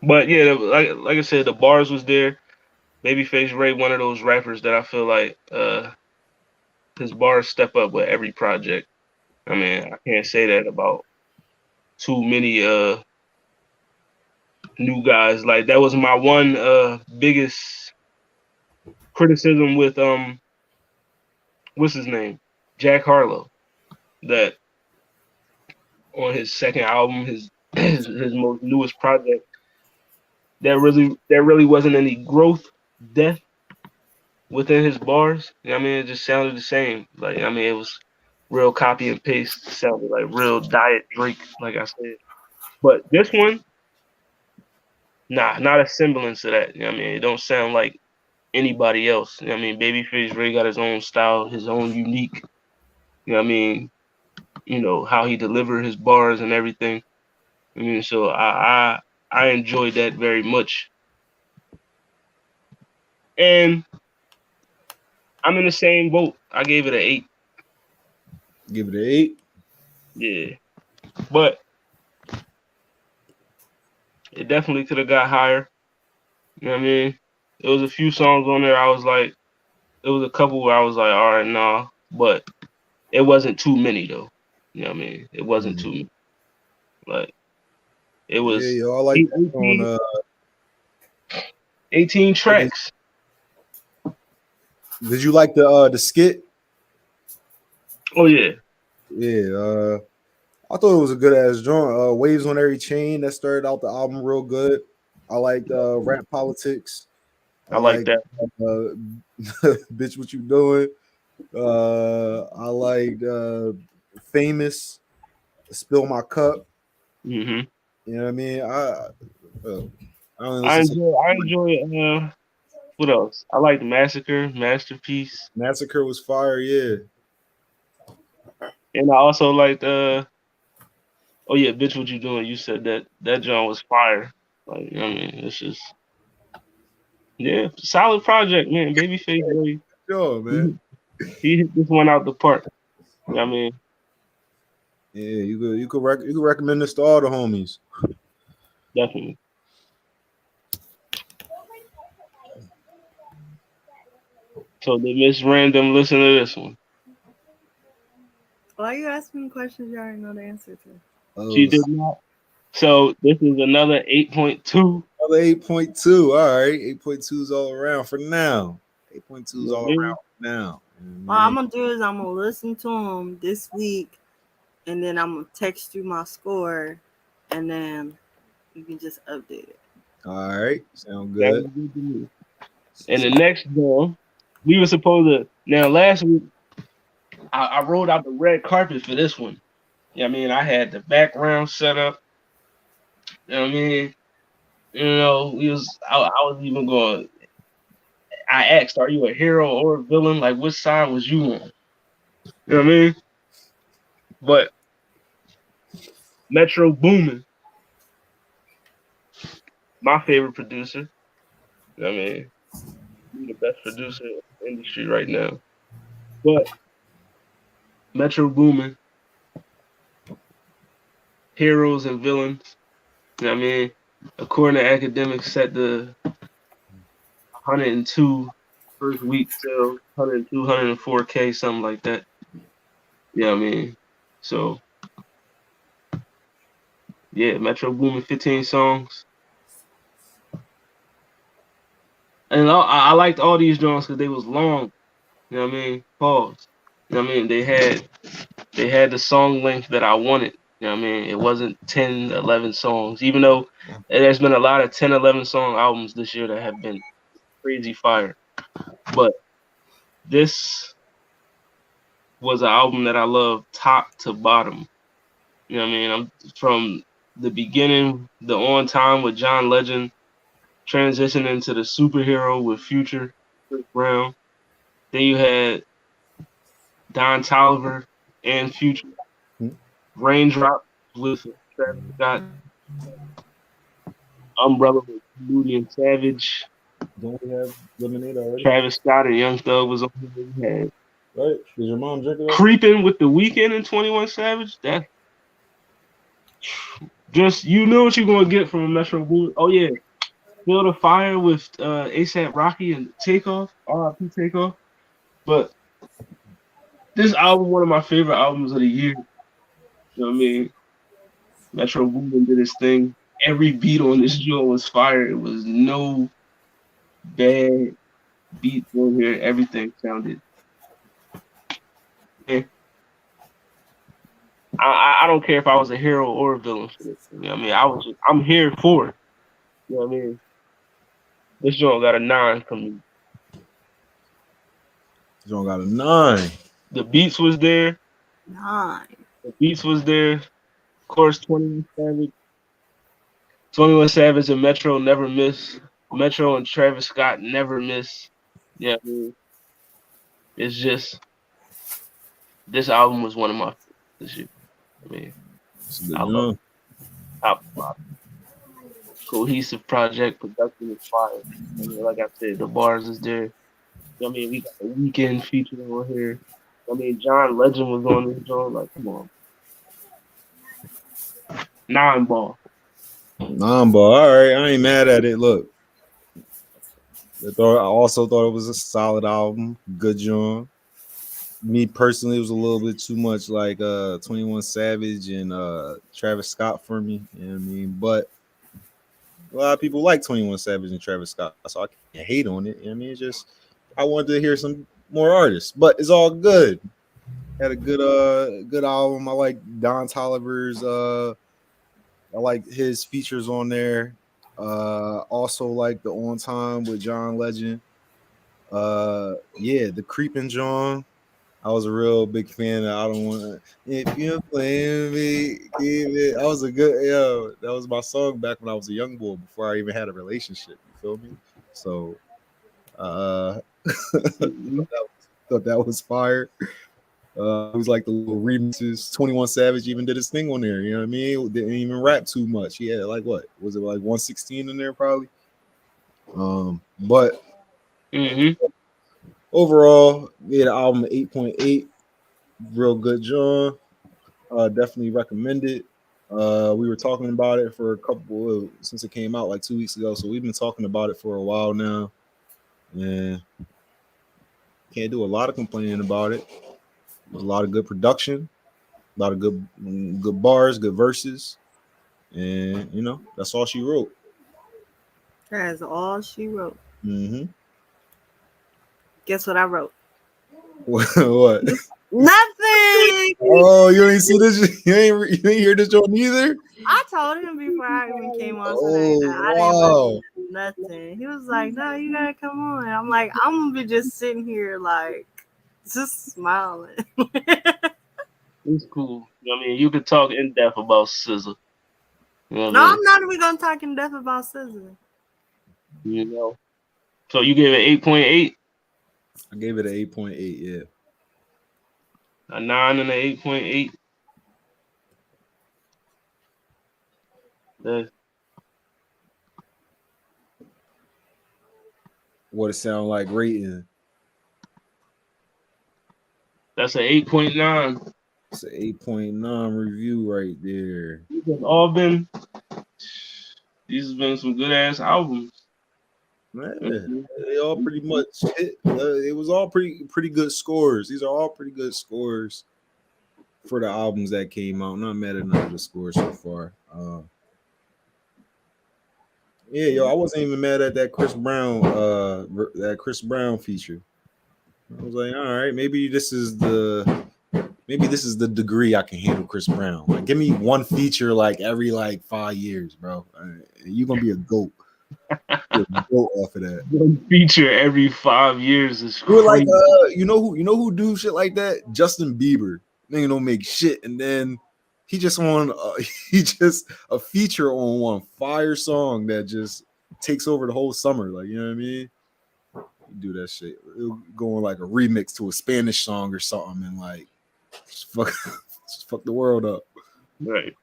Mm-hmm. but yeah, like I said, the bars was there. Babyface Ray, one of those rappers that I feel like his bars step up with every project. I mean, I can't say that about too many new guys. Like that was my one biggest criticism with what's his name? Jack Harlow. That on his second album, his most newest project, there really wasn't any growth depth within his bars. You know what I mean, it just sounded the same. Like I mean, it was real copy and paste. Sounded like real Diet Drake, like I said. But this one, nah, not a semblance of that. You know what I mean, it don't sound like anybody else. You know what I mean, Babyface Ray got his own style, his own unique. You know what I mean, how he delivered his bars and everything. I mean, so I enjoyed that very much. And I'm in the same boat. I gave it an 8. Give it an 8. Yeah. But it definitely could have got higher. You know what I mean? There was a few songs on there I was like, there was a couple where I was like, all right, nah. But it wasn't too many though. You know what I mean? It wasn't too many. Like it Yeah, was yo, I like that on 18 like it- tracks. did you like the skit? Oh yeah. Yeah, I thought it was a good ass joint. Waves on Every Chain that started out the album real good. I liked Rap Politics. I I like like that. Bitch What You Doing. I liked Famous, Spill My Cup. hmm You know what I mean? Uh, I only I listen to enjoy I enjoy what else? I like Massacre, Masterpiece. Massacre was fire, yeah. And I also liked oh yeah, bitch, what you doing? You said that John was fire. Like, I mean, it's just yeah, solid project, man. Babyface really Sure, man. he, he hit this one out the park. You know what I mean, Yeah, you could recommend this to all the homies. definitely. So did Miss Random listen to this one? Why are you asking me questions you already know the answer to? She Oh, did not. So this is another 8.2. another 8.2. All right, 8.2 is all around for now. 8.2 You is know what all I mean? around for now. You know What what I I'm mean? gonna do is I'm gonna listen to him this week, and then I'm gonna text you my score, and then you can just update it. All right, sound Sounds good. good to me. And the next one, we were supposed to. Now last week, I rolled out the red carpet for this one. You know what I mean? I had the background set up. You know what I mean? I was even going. I asked, "Are you a hero or a villain? Like, which side was you on?" You know what I mean? But Metro Boomin, my favorite producer. You know what I mean? He's the best producer in the industry right now. But Metro Boomin, heroes and villains. You know what I mean? According to academics, set the 102 first week sales, 102, 104K, something like that. Yeah, I mean, so yeah, Metro Boomin 15 songs. And I liked all these joints because they was long. You know what I mean? Pause. You know what I mean? They had the song length that I wanted. You know what I mean? It wasn't 10, 11 songs, even though there's been a lot of 10, 11 song albums this year that have been crazy fire. But this was an album that I love top to bottom. You know what I mean? I'm from the beginning, the On Time with John Legend, transitioning to the Superhero with Future, Chris Brown. Then you had Don Toliver and Future, Raindrop with Travis Scott, Umbrella with Moody and Savage, Don't we have lemonade already? Travis Scott and Young Thug was on there. You had Right? Did your mom drink it? Creeping with The Weeknd and 21 Savage. That just you know what you're gonna get from a Metro Boomin. Oh yeah, Feel the Fire with ASAP Rocky and Takeoff, R.I.P. Takeoff. But this album, one of my favorite albums of the year. You know what I mean? Metro Boomin did his thing. Every beat on this joint was fire. It was no bad beats on here. Everything sounded. Yeah. I don't care if I was a hero or a villain for this. You know what I mean? I'm here for it. You know what I mean? This joint got a 9 from me. This joint got a 9. The beats was there. 9. The beats was there. Of course, 21 Savage. 21 Savage and Metro never miss. Metro and Travis Scott never miss. Yeah, I mean, it's just this album was one of my favorites this year. I mean, I love it. Top to bottom. Cohesive project, production is fire. I mean, like I said, the bars is there. I mean, we got the Weeknd featured on here. I mean, John Legend was on this joint. Like, come on. 9 ball. 9 ball. All right, I ain't mad at it. Look, I also thought it was a solid album. Good joint. Me personally, it was a little bit too much like 21 Savage and Travis Scott for me. You know what I mean? But a lot of people like 21 Savage and Travis Scott, so I can't hate on it. You know what I mean? It's just I wanted to hear some more artists, but it's all good. Had a good album. I like Don Toliver's I like his features on there. Also like the On Time with John Legend. Yeah, the Creeping John. I was a real big fan of I Don't Want to. If you're playing me, keep it. I was a good, that was my song back when I was a young boy before I even had a relationship. You feel me? So, thought that was fire. It was like the little remixes. 21 Savage even did his thing on there. You know what I mean? Didn't even rap too much. He had like what? Was it like 116 in there probably? But overall, yeah, the album 8.8, real good, John. Definitely recommend it. We were talking about it for a couple since it came out like 2 weeks ago, so we've been talking about it for a while now. And can't do a lot of complaining about it. There's a lot of good production, a lot of good bars, good verses, and you know that's all she wrote. That's all she wrote. Mm-hmm. Guess what I wrote? What? Nothing. Oh, you ain't see this? You ain't hear this joke either? I told him before I even came on Oh, today. I wow. didn't nothing. He was like, "No, you gotta come on." I'm like, I'm gonna be just sitting here like, just smiling. It's cool. You know what I mean? You could talk in depth about SZA. You know No, I'm not even gonna talk in depth about SZA. You know. So you gave it 8.8? I gave it an 8.8, yeah. A 9 and an 8.8. What it sound like rating? That's an 8.9. It's an 8.9 review right there. These have been some good ass albums. Man, they all pretty much hit. It was all pretty good scores. These are all pretty good scores for the albums that came out. Not mad at none of the scores so far. Yeah, yo, I wasn't even mad at that Chris Brown feature. I was like, all right, maybe this is the degree I can handle Chris Brown. Like, give me one feature like every like 5 years, bro. You gonna be a goat. You're a goat off of that. One feature every 5 years is You were like, crazy. you know who do shit like that? Justin Bieber. Nigga don't make shit, and then he just on he just a feature on one fire song that just takes over the whole summer. Like, you know what I mean? You do that shit. It'll go on like a remix to a Spanish song or something, and like just fuck, just fuck the world up. Right.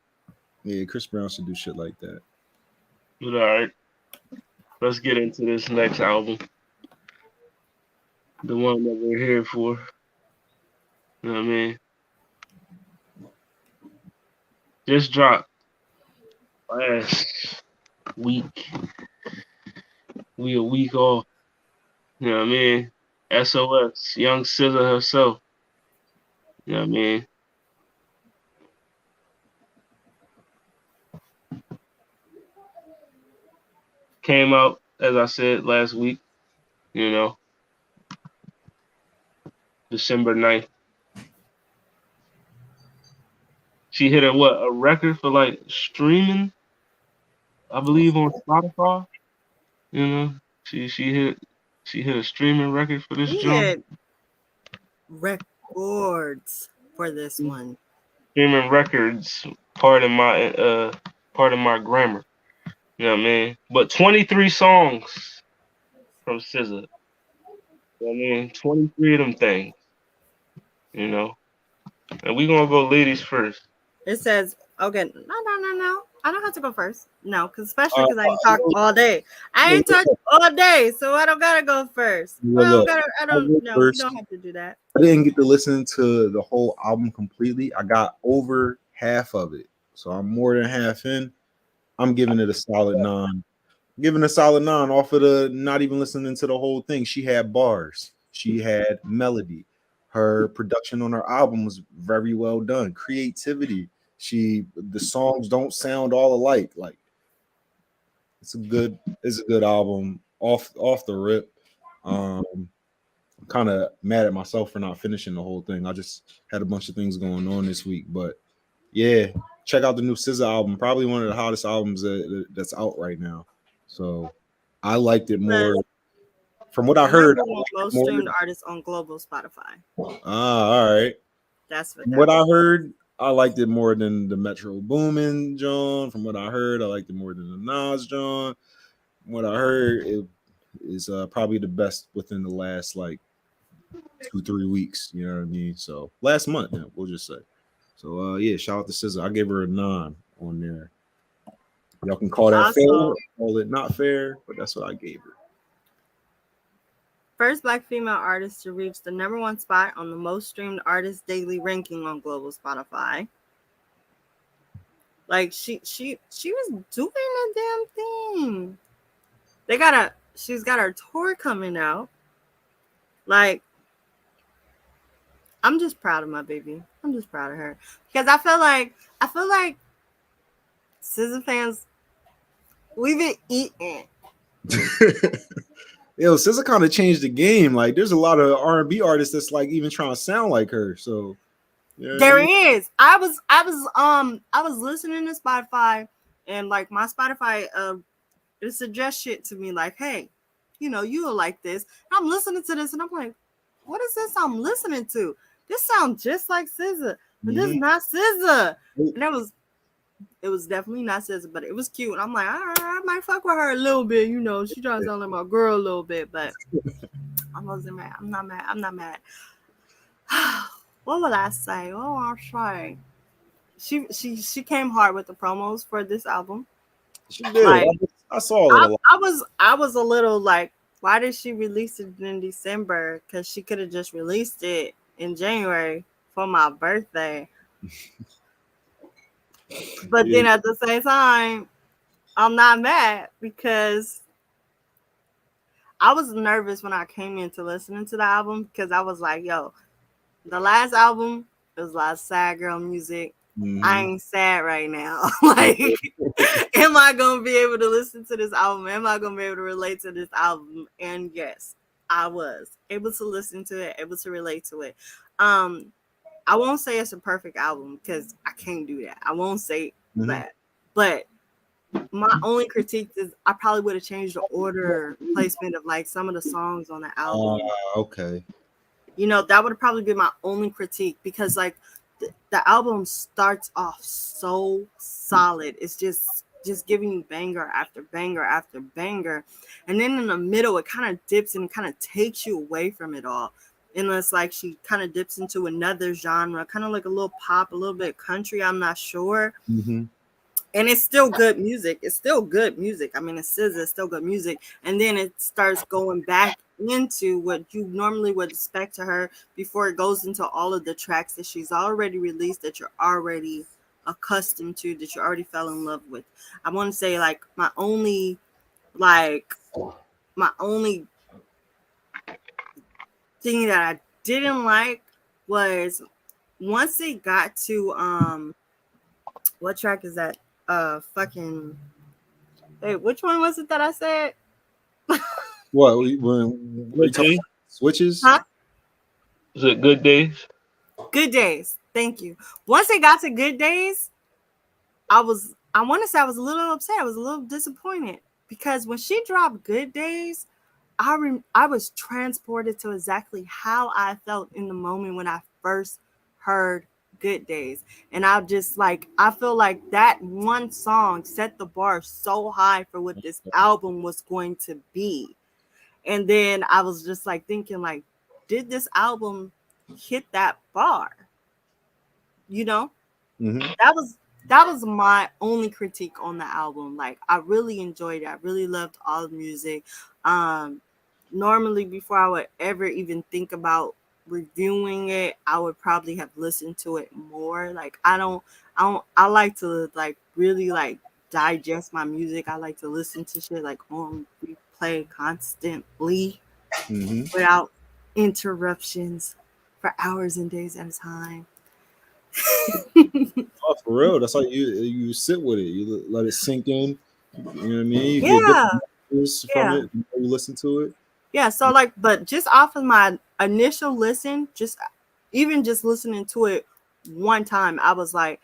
Yeah, Chris Brown should do shit like that. But all right, let's get into this next album, the one that we're here for. You know what I mean? Just dropped last week. We a week off. You know what I mean? SOS, Young SZA herself. You know what I mean? Came out, as I said last week, you know, December 9th. She hit a record for like streaming, I believe on Spotify. You know, she hit a streaming record for this He joint. hit records for this one. Streaming records, part of my grammar. You know what I mean? But 23 songs from SZA. You know what I mean? 23 of them things. You know? And we gonna go ladies first. It says, okay, no. I don't have to go first. No, especially Uh, because I ain't talk all day. I ain't talk all day, so I don't gotta go first. Look, I don't know. You don't have to do that. I didn't get to listen to the whole album completely. I got over half of it, so I'm more than half in. I'm giving it a solid 9. Giving a solid 9 off of the not even listening to the whole thing. She had bars. She had melody. Her production on her album was very well done. Creativity. The songs don't sound all alike. Like it's a good album off the rip. I'm kind of mad at myself for not finishing the whole thing. I just had a bunch of things going on this week, but yeah, check out the new SZA album. Probably one of the hottest albums that's out right now. So I liked it more. From what I heard, Number one most streamed artist on global Spotify. All right. That's From what I heard, I liked it more than the Metro Boomin John. From what I heard, I liked it more than the Nas John. From what I heard, it is probably the best within the last like 2-3 weeks. You know what I mean? So last month, now we'll just say. So yeah, shout out to SZA. I gave her a 9 on there. Y'all can call that fair, call it not fair, but that's what I gave her. First Black female artist to reach the number 1 spot on the most streamed artist daily ranking on global Spotify. Like she was doing a damn thing. She's got her tour coming out. Like, I'm just proud of my baby. I'm just proud of her because I feel like SZA fans, we've been eating. Yo, SZA kind of changed the game. Like, there's a lot of R&B artists that's like even trying to sound like her. So there is. I was listening to Spotify, and like my Spotify it suggests shit to me like, hey, you know, you will like this. And I'm listening to this, and I'm like, what is this I'm listening to? This sounds just like SZA, but this is not SZA. And it was definitely not SZA, but it was cute. And I'm like, I might fuck with her a little bit. You know, she trying to sound like my girl a little bit, but I wasn't mad. I'm not mad. What will I say? She came hard with the promos for this album. She did. Like, I saw it. I was a little like, why did she release it in December? Because she could have just released it in January for my birthday. But then at the same time, I'm not mad because I was nervous when I came into listening to the album because I was like, yo, the last album, it was a lot of sad girl music. I Mhm. ain't sad right now. Like, am I gonna be able to listen to this album? Am I gonna be able to relate to this album? And yes, I was able to listen to it, able to relate to it. Um, I won't say it's a perfect album because I can't do that. I won't say Mhm. that. But my only critique is I probably would have changed the order placement of like some of the songs on the album. Okay. You know, that would probably be my only critique because like the album starts off so solid. It's just giving you banger after banger after banger. And then in the middle it kind of dips and kind of takes you away from it all. And it's like she kind of dips into another genre, kind of like a little pop, a little bit country, I'm not sure, Mhm. and it's still good music. It's still good music. I mean, it's still good music. And then it starts going back into what you normally would expect to her before it goes into all of the tracks that she's already released that you're already accustomed to, that you already fell in love with. I want to say like my only thing that I didn't like was once it got to what track is that? Fucking Wait, which one was it that I said? What when you Good talking day. about switches? Huh? Is it Good Days? Good Days. Thank you. Once it got to Good Days, I want to say I was a little upset. I was a little disappointed because when she dropped Good Days, I was transported to exactly how I felt in the moment when I first heard Good Days. And I feel like that one song set the bar so high for what this album was going to be. And then I was just like thinking like, did this album hit that bar? You know? Mm-hmm. That was my only critique on the album. Like I really enjoyed it. I really loved all the music. Um Normally before I would ever even think about reviewing it, I would probably have listened to it more. Like I like to like really like digest my music. I like to listen to shit like on replay constantly Mm-hmm. without interruptions for hours and days at a time. Oh, for real. That's how you sit with it. You let it sink in. You know what I mean? You get Yeah, different messages from yeah. it. You listen to it. Yeah, so like, but just off of my initial listen, just even just listening to it one time, I was like,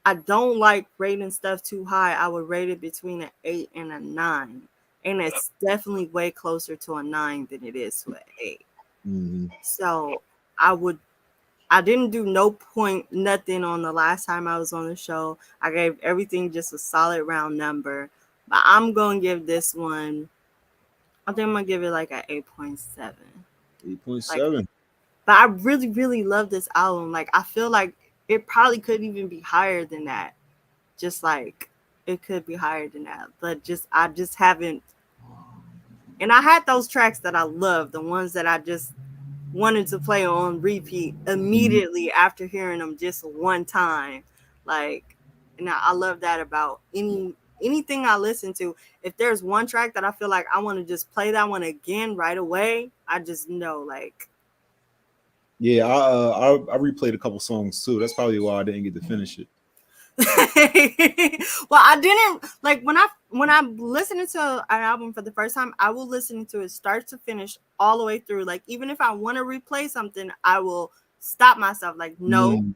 I don't like rating stuff too high. I would rate it between an 8 and a 9. And it's definitely way closer to a 9 than it is to an 8. Mm-hmm. So I would, I didn't do no point, nothing on the last time I was on the show. I gave everything just a solid round number. But I'm going to give this one, I think I'm going to give it like an 8.7. Like, 8.7. but I really, really love this album. Like, I feel like it probably could even be higher than that. Just like it could be higher than that. But just I just haven't. And I had those tracks that I love, the ones that I just wanted to play on repeat Mm-hmm. immediately after hearing them just one time. Like, and I love that about anything I listen to. If there's one track that I feel like I want to just play that one again right away, I just know like Yeah, I replayed a couple songs too. That's probably why I didn't get to finish it. well, I didn't like when I'm listening to an album for the first time, I will listen to it start to finish all the way through. Like even if I want to replay something, I will stop myself like no, Mm.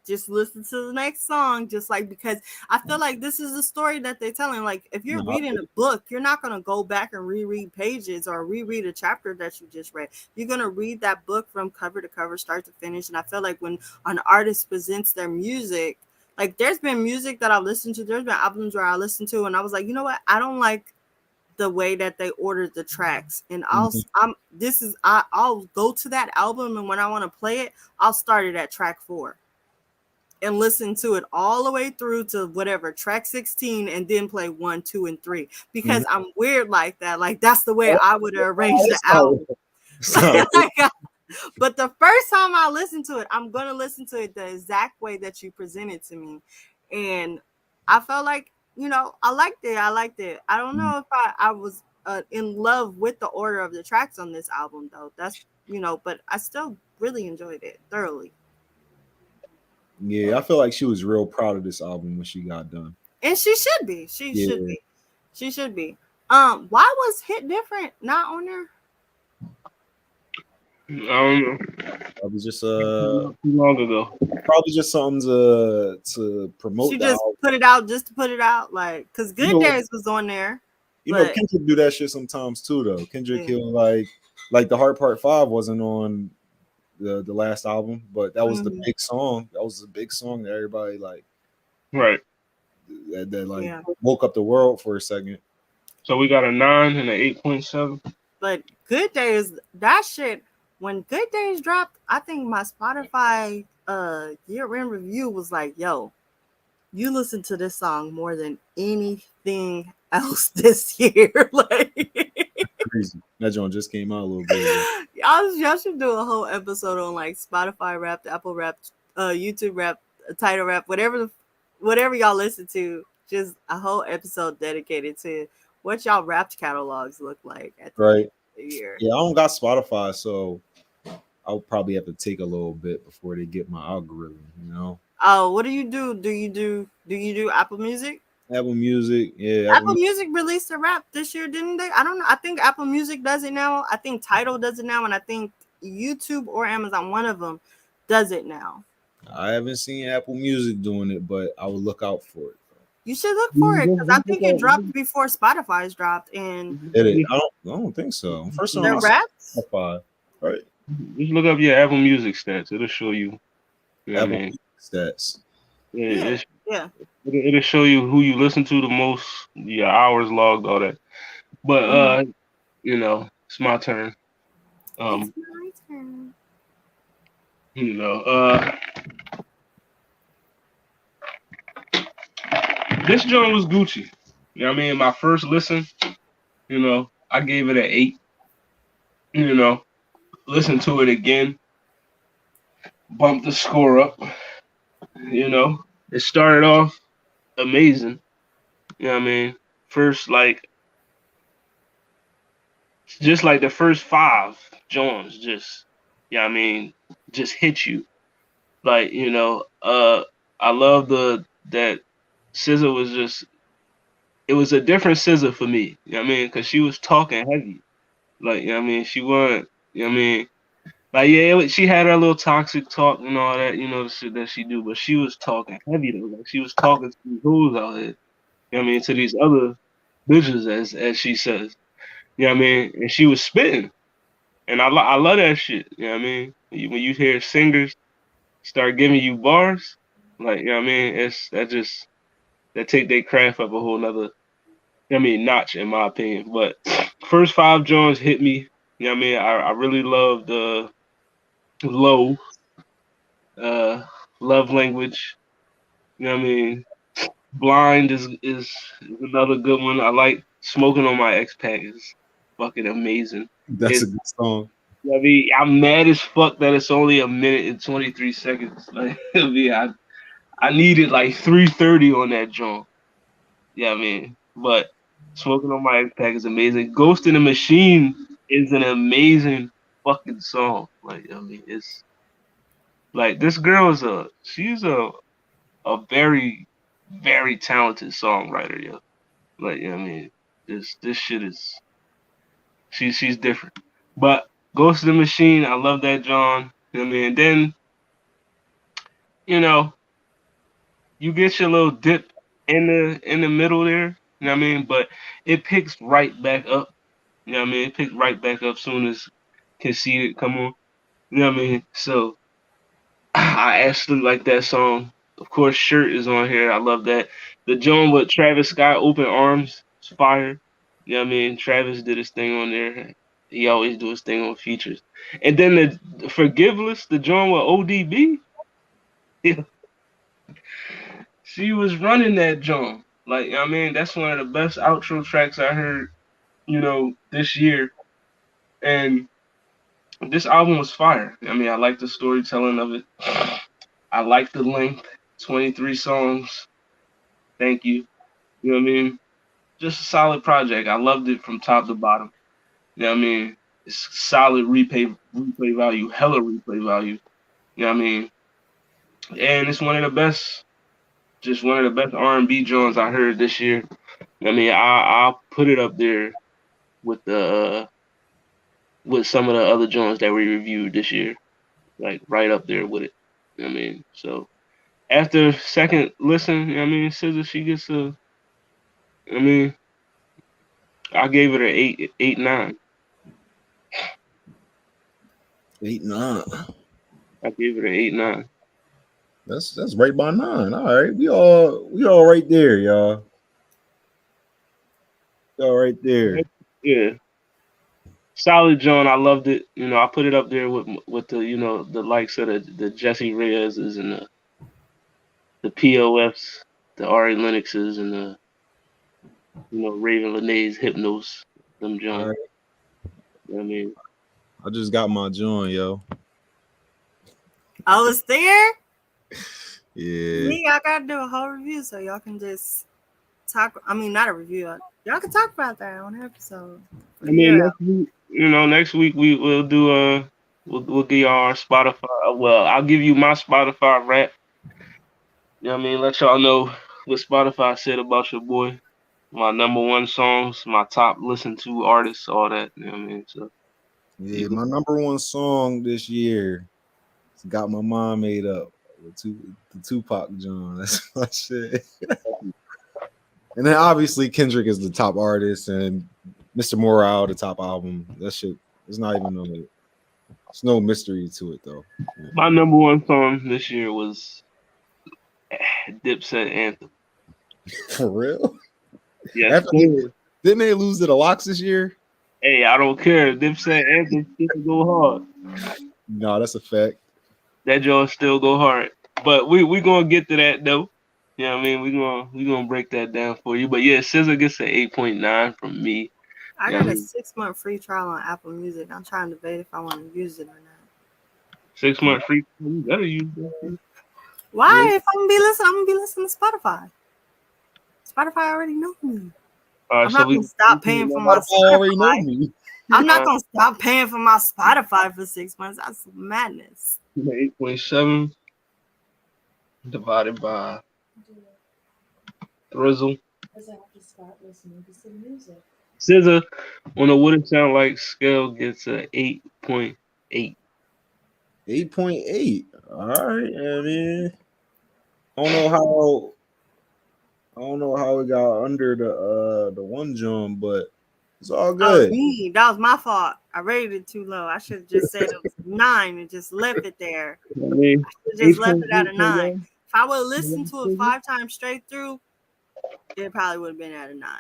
just listen to the next song, just like because I feel like this is the story that they're telling. Like if you're No, reading a book, you're not going to go back and reread pages or reread a chapter that you just read. You're going to read that book from cover to cover, start to finish. And I feel like when an artist presents their music, like there's been music that I've listened to, there's been albums where I listened to and I was like, you know what, I don't like the way that they ordered the tracks. And Mhm. I'll go to that album and when I want to play it, I'll start it at track 4 and listen to it all the way through to whatever track 16 and then play 1, 2, and 3 because Mhm. I'm weird like that. Like that's the way I would arrange the It's not- album. it's not- But the first time I listen to it, I'm gonna listen to it the exact way that you present it to me, and I felt like I liked it. I liked it. I don't know if I was in love with the order of the tracks on this album though. That's but I still really enjoyed it thoroughly. Yeah, I feel like she was real proud of this album when she got done. And she should be. She Yeah. should be. She should be. Why was Hit Different not on there? I don't know. That was just Too long ago. probably just something to promote She the just album. put it out just to put it out, like, because Good know- Days was on there. You know, But Kendrick do that shit sometimes too, though. Kendrick, Yeah. he'll like the Heart Part 5 wasn't on the last album, but that was the Mhm. big song. That was the big song that everybody like Right. that like Yeah. woke up the world for a second. So we got a 9 and an 8.7. but Good Days, that shit, when Good Days dropped, I think my Spotify year-end review was like, yo, you listen to this song more than anything else this year. Like, Crazy. That joint just came out a little bit ago. y'all should do a whole episode on like Spotify Wrapped, Apple Wrapped, YouTube Wrapped, Title Wrapped, whatever y'all listen to. Just a whole episode dedicated to what y'all Wrapped catalogs look like at the Right. end of the year. Yeah, I don't got Spotify, so I'll probably have to take a little bit before they get my algorithm, you know. Oh, what do you do? Do you do Apple Music? Apple Music, yeah. Apple Music released a rap this year, didn't they? I don't know. I think Apple Music does it now. I think Tidal does it now, and I think YouTube or Amazon, one of them, does it now. I haven't seen Apple Music doing it, but I will look out for it. You should look for it because I think it dropped before Spotify's dropped, and Did it? I don't think so. First their time I saw raps. Spotify, right? Just look up your Apple Music stats. It'll show you. You know what I Apple mean? stats. Yeah, Yeah. it'll show you who you listen to the most, your hours logged, all that. But you know, it's my turn. It's my turn. You know, this joint was Gucci. You know what I mean? My first listen, you know, I gave it an 8. You know, listen to it again, bump the score up. You know, it started off amazing. You know what I mean? First, like, just like the first 5 joints, just, you know what I mean, just hit you. Like, you know, I love that SZA was just, it was a different SZA for me. You know what I mean? Because she was talking heavy. Like, you know what I mean? She wasn't, you know what I mean? Like, yeah, she had her little toxic talk and all that, you know, the shit that she do, but she was talking heavy though. Like, she was talking to these hoes out here. You know what I mean? To these other bitches, as she says. You know what I mean? And she was spitting. And I love that shit. You know what I mean? When you hear singers start giving you bars, like, you know what I mean? That take their craft up a whole nother, I mean, notch in my opinion. But first 5 joints hit me. You know what I mean? I really love the Low, Love Language. You know what I mean? Blind is another good one. I like Smoking on My X Pack is fucking amazing. That's a good song. I mean, I'm mad as fuck that it's only 1 minute and 23 seconds. Like, I mean, I needed like 3:30 on that joint. Yeah, I mean, but Smoking on My X Pack is amazing. Ghost in the Machine is an amazing fucking song. Like, I mean, it's like this girl is she's a very, very talented songwriter, yo. Like, you know what I mean, this shit is she's different. But Ghost in the Machine, I love that John. You know what I mean? And then, you know, you get your little dip in the middle there, you know what I mean? But it picks right back up. You know what I mean? It picks right back up soon as Conceited come on. You know what I mean? So I actually like that song. Of course, Shirt is on here. I love that. The joint with Travis Scott, Open Arms, is fire. You know what I mean? Travis did his thing on there. He always do his thing on features. And then the Forgiveless, the joint with ODB, yeah, she was running that joint. Like, you know what I mean? That's one of the best outro tracks I heard, you know, this year. And this album was fire. I mean, I like the storytelling of it. I like the length, 23 songs. Thank you. You know what I mean? Just a solid project. I loved it from top to bottom. You know what I mean? It's solid replay value, hella replay value. You know what I mean? and it's one of the best, just one of the best R&B joints I heard this year. I mean, I'll put it up there with the with some of the other joints that we reviewed this year, like right up there with it. I mean, so after second listen, I mean, SZA, she gets a. I mean, I gave it an 8.9. 8.9. I gave it an 8.9. That's right by 9. All right, we all right there, y'all. We all right there. Yeah, solid joint. I loved it. You know, I put it up there with the the likes of the Jesse Reyes's and the POFs, the Ari Lennoxes and the Raven Lenae's Hypnos, them All joints. right, I mean, I just got my joint, yo. I was there. Yeah, Me, I gotta do a whole review so y'all can just talk. I mean, not a review. Y'all can talk about that on the episode. I mean, next week we will do we'll give y'all our Spotify. Well, I'll give you my Spotify rap. You know what I mean? Let y'all know what Spotify said about your boy. My number one songs, my top listened to artists, all that. You know what I mean? So yeah. My number one song this year got my mind made up. The Tupac John. That's my shit. And then obviously Kendrick is the top artist, and Mr. Morale the top album. That shit. It's not even it's no mystery to it though. my number one song this year was Dipset Anthem. For real? Yes, After didn't they lose to the Locks this year? hey, I don't care. Dipset Anthem still go hard. No, that's a fact. That joint still go hard. But we gonna get to that though. Yeah, I mean we gonna break that down for you. But yeah, SZA gets an 8.9 from me. I Yeah, I got a mean 6-month free trial on Apple Music. I'm trying to debate if I want to use it or not. 6 month free. You better use that. Why? Yeah. If I'm gonna be listening to Spotify. Spotify already know me. All right, I'm so not we gonna stop paying for my Spotify already know Spotify. me. I'm not gonna stop paying for my Spotify for 6 months. That's madness. 8.7 divided by Thrizzle. SZA on a What It Sound Like scale gets a 8.8. 8.8. All right. I mean, I don't know how it got under the one jump, but it's all Oh, it was good. me. That was my fault. I rated it too low. I should have just said it was 9 and just left it there. I mean, I should have just left it at a 8.8 9. for If I would have listened to it 5 times straight through, it probably would have been at a 9.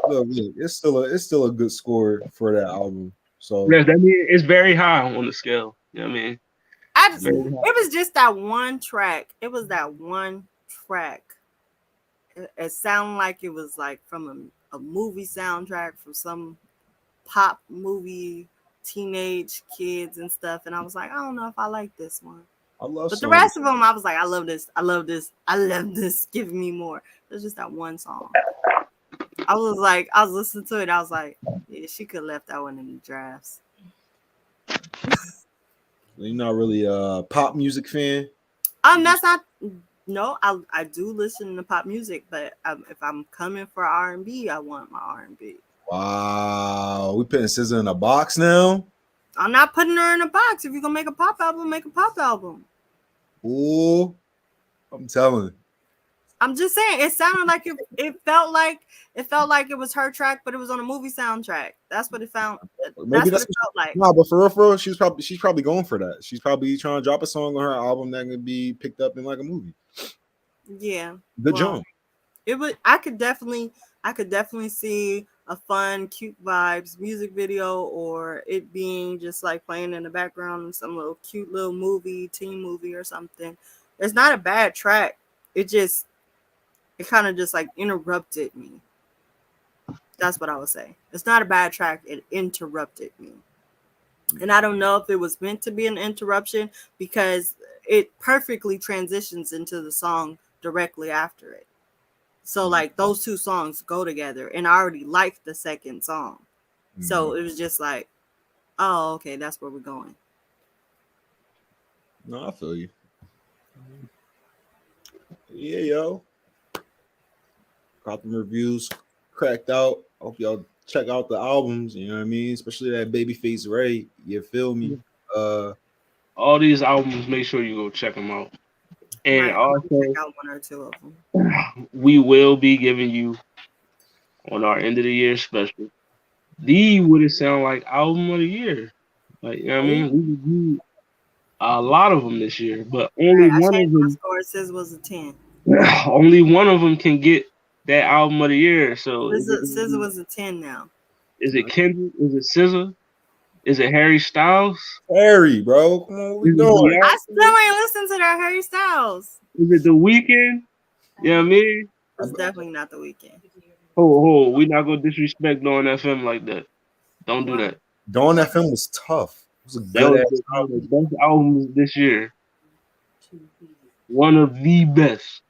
Look, it's still a good score for that album. So yes, that mean it's very high on the scale. You know what I mean? It was just that one track. It was that one track. It sounded like it was like from a movie soundtrack from some pop movie, teenage kids and stuff. And I was like, I don't know if I like this one. I love But the songs. rest of them, I was like, I love this. I love this. I love this. Give me more. There's just that one song. I was listening to it. I was like, yeah, she could have left that one in the drafts. You're not really a pop music fan. That's not. No, I do listen to pop music, but if I'm coming for R&B, I want my R&B. Wow, we putting SZA in a box now. I'm not putting her in a box. If you're gonna make a pop album, make a pop album. Ooh, I'm telling. I'm just saying, it sounded like it felt like it was her track, but it was on a movie soundtrack. That's what it felt. Maybe That's what it felt like. No, but for real, she's probably going for that. She's probably trying to drop a song on her album that can be picked up in like a movie. Yeah, Good job. It would. I could definitely see a fun, cute vibes music video, or it being just like playing in the background in some little cute little movie, teen movie or something. It's not a bad track. It kind of just like interrupted me. That's what I would say. It's not a bad track. It interrupted me. And I don't know if it was meant to be an interruption because it perfectly transitions into the song directly after it. So like those two songs go together, and I already liked the second song. So it was just like, oh, okay, that's where we're going. No, I feel you. Yeah, yo. Got them reviews cracked out. Hope y'all check out the albums. You know what I mean? Especially that Babyface Ray. You feel me? All these albums, make sure you go check them out. And Might check also, out one or two of them. we will be giving you on our end of the year special the what it sound like album of the year. Like, you know what I mean? We reviewed a lot of them this year, but Hey, only I one of changed my them, score. It says was a 10. only one of them can get that album of the year. So SZA was a 10 now. is it Kendrick? Is it SZA? Is it Harry Styles? Harry, bro. Come on, what we Is it doing? I Beyonce? still ain't listened to that Harry Styles. Is it The Weeknd? You know what I mean? It's definitely not The Weeknd. We not gonna disrespect Dawn FM like that. Don't do that. Dawn FM was tough. It was a That good was ass one of the best albums this year. One of the best.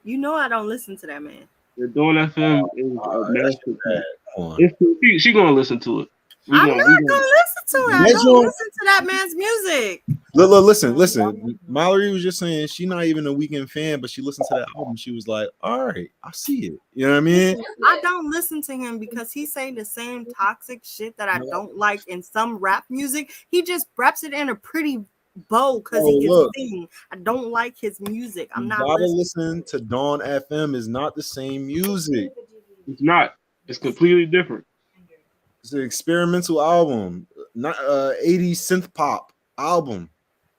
You know I don't listen to that man. The Dawn FM is a that's masterpiece. Come on. She gonna listen to it. I'm not gonna listen to it. I That don't joint- listen to that man's music. Look, listen. Mallory was just saying she's not even a Weekend fan, but she listened to that album. She was like, all right, I see it. You know what I mean? I don't listen to him because he say the same toxic shit that I don't like in some rap music. He just wraps it in a pretty bow because he can sing. I don't like his music. I'm not listening to Dawn FM is not the same music. It's not. It's completely different. It's an experimental album, not 80s synth pop album.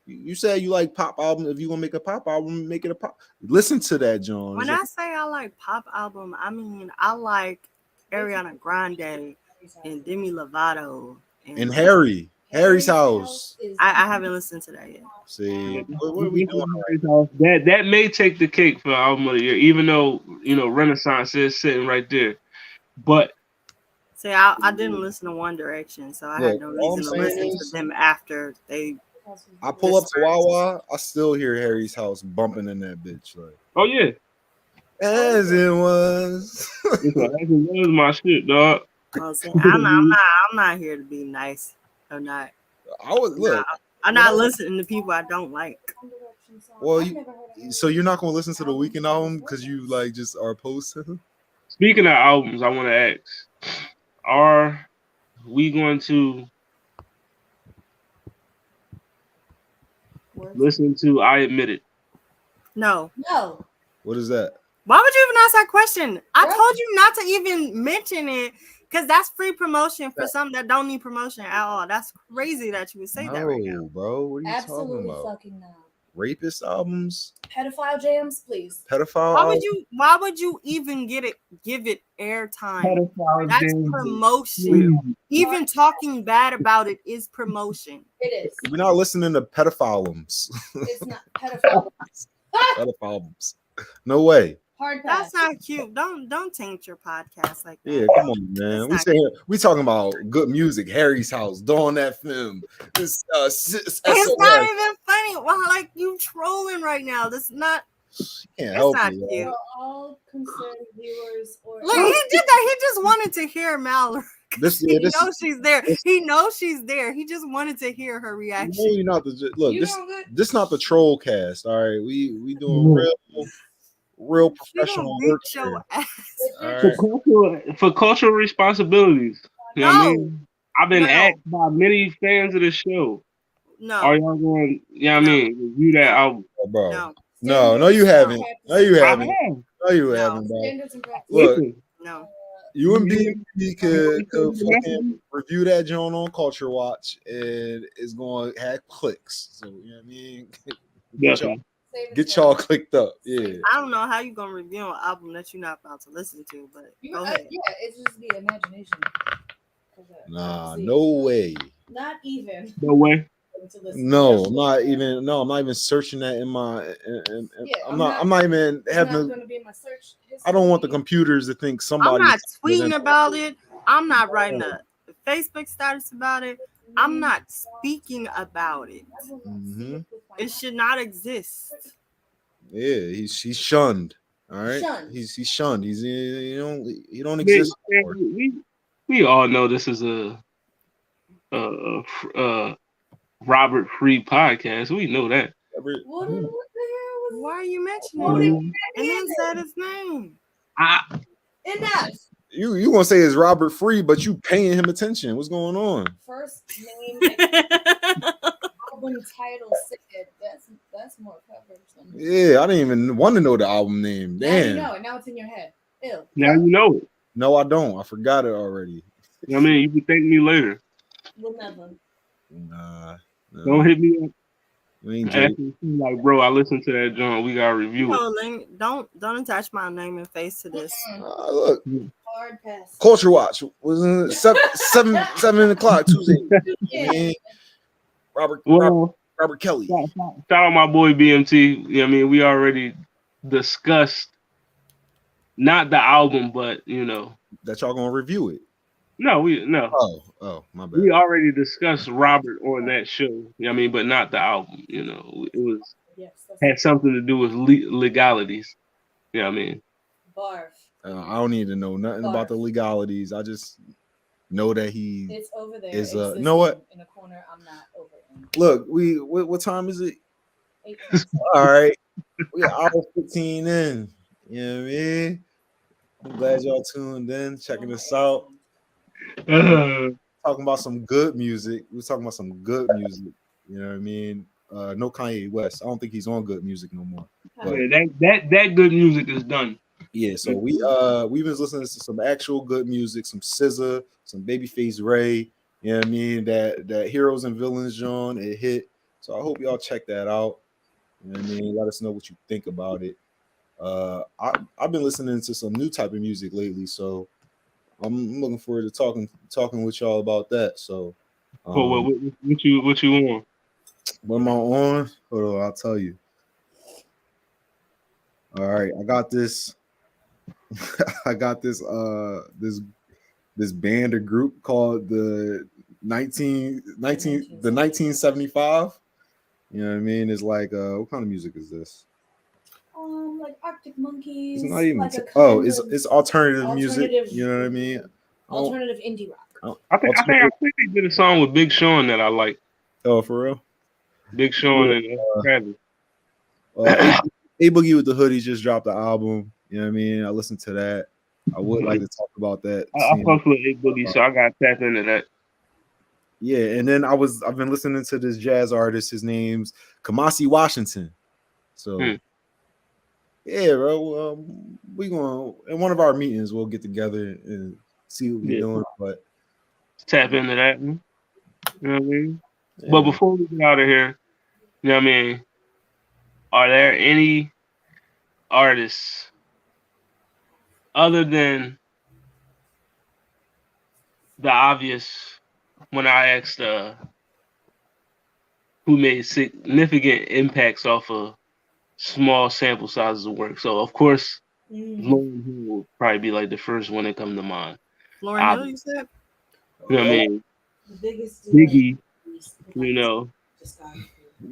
You say you like pop album. If you gonna make a pop album, make it a pop. Listen to that, John. When I say I like pop album, I mean I like Ariana Grande and Demi Lovato and Harry's House. I haven't listened to that yet. See, what are we doing? That may take the cake for album of the year, even though Renaissance is sitting right there. But see, I didn't listen to One Direction, so I had no reason to listen to them after they. I pull up to Wawa, I still hear Harry's House bumping in that bitch. Like, oh yeah, as it was. As it was my shit, dog. I'm not here to be nice. I'm not. I'm not listening to people I don't like. Well, so you're not gonna listen to the Weeknd album because you like just are opposed to him? Speaking of albums, I want to ask: are we going to listen to "I Admit It"? No. What is that? Why would you even ask that question? I told you not to even mention it because that's free promotion for something that don't need promotion at all. That's crazy that you would say that right now, bro. What are you talking about? Fucking no. Rapist albums, pedophile jams, please. Pedophile. Why would you even give it airtime? That's promotion. Even talking bad about it is promotion. It is. We're not listening to pedophiles. It's not pedophile. Pedophiles. No way. Hard pass. That's not cute. Don't taint your podcast like that. Yeah, come on, man. We talking about good music. Harry's House, Dawn FM. It's not even funny. Well, like you trolling right now. That's not. Can't help not me, cute. All concerned viewers or look, he did that. He just wanted to hear Mallory. He knows she's there. He knows she's there. He just wanted to hear her reaction. No, you're not this not the troll cast. All right, we doing real professional work here. For cultural responsibilities. You know what I mean? I've been asked by many fans of the show. No. Are y'all going, review that album? Bro. No, you haven't. No, you haven't. No, you haven't, bro. Look, no. You and B could fucking review that joint on Culture Watch, and it's going to have clicks. So, you know what I mean? Get y'all clicked up. Yeah. I don't know how you going to review an album that you're not about to listen to, but go ahead. Yeah, it's just the imagination. Nah, no way. Not even. No way. No, I'm not even searching that in my. I'm not even having. I don't want the computers to think somebody. I'm not tweeting about it. I'm not writing a Facebook status about it. I'm not speaking about it. Mm-hmm. It should not exist. Yeah, he's shunned. All right, he's shunned. He don't exist anymore. We all know this is a Robert Free podcast. We know that. What Why are you mentioning him? And then said his name. Enough. You gonna say it's Robert Free, but you paying him attention. What's going on? First name album title said that's more coverage than Yeah, I didn't even want to know the album name. Now you Damn. know it. Now it's in your head. Ew. Now you know it. No, I don't. I forgot it already. I mean, you can thank me later. We'll never. Nah. Don't hit me up. We ain't Ask Jay. me, like, bro, I listened to that joint. We gotta review it. Don't attach my name and face to this. Look, Hard pass. Culture Watch was in 7 o'clock Tuesday. Man. Robert Kelly. Shout out my boy BMT. You know what I mean, we already discussed not the album, but you know that y'all gonna review it. No. Oh, my bad. We already discussed Robert on that show. You know what I mean, but not the album. You know, it was had something to do with legalities. You know what I mean? Barf. I don't need to know nothing about the legalities. I just know that it's over there. Is you know what? In a corner, I'm not over in. Look, what time is it? 8 All right, we got hour 15 in. You know what I mean? I'm glad y'all tuned in, checking us out. Talking about some good music. We're talking about some good music. You know what I mean? No Kanye West. I don't think he's on good music no more. But, yeah, that good music is done. Yeah, so we've been listening to some actual good music, some SZA, some Babyface Ray. You know what I mean? That Heroes and Villains John, it hit. So I hope y'all check that out. You know what I mean? Let us know what you think about it. I've been listening to some new type of music lately, so I'm looking forward to talking with y'all about that. So, what you on? What am I on? Hold on, I'll tell you. All right, I got this. I got this band or group called the 1975. You know what I mean? It's like what kind of music is this? Like Arctic Monkeys. It's not even. Like it's alternative music. You know what I mean? Alternative indie rock. I think they did a song with Big Sean that I like. Oh, for real? Big Sean and Travis. A Boogie with the Hoodies just dropped the album. You know what I mean? I listened to that. I would like to talk about that. I fuck with A Boogie, so I got tapped into that. Yeah, and then I've been listening to this jazz artist. His name's Kamasi Washington. So yeah, bro. We gonna in one of our meetings we'll get together and see what we're doing. But tap into that. You know what I mean? Yeah. But before we get out of here, you know what I mean? Are there any artists other than the obvious when I asked who made significant impacts off of small sample sizes of work? So of course Lauryn Hill will probably be like the first one that come to mind. Lauryn Hill, you said? You know what I mean? The biggest Biggie, you know.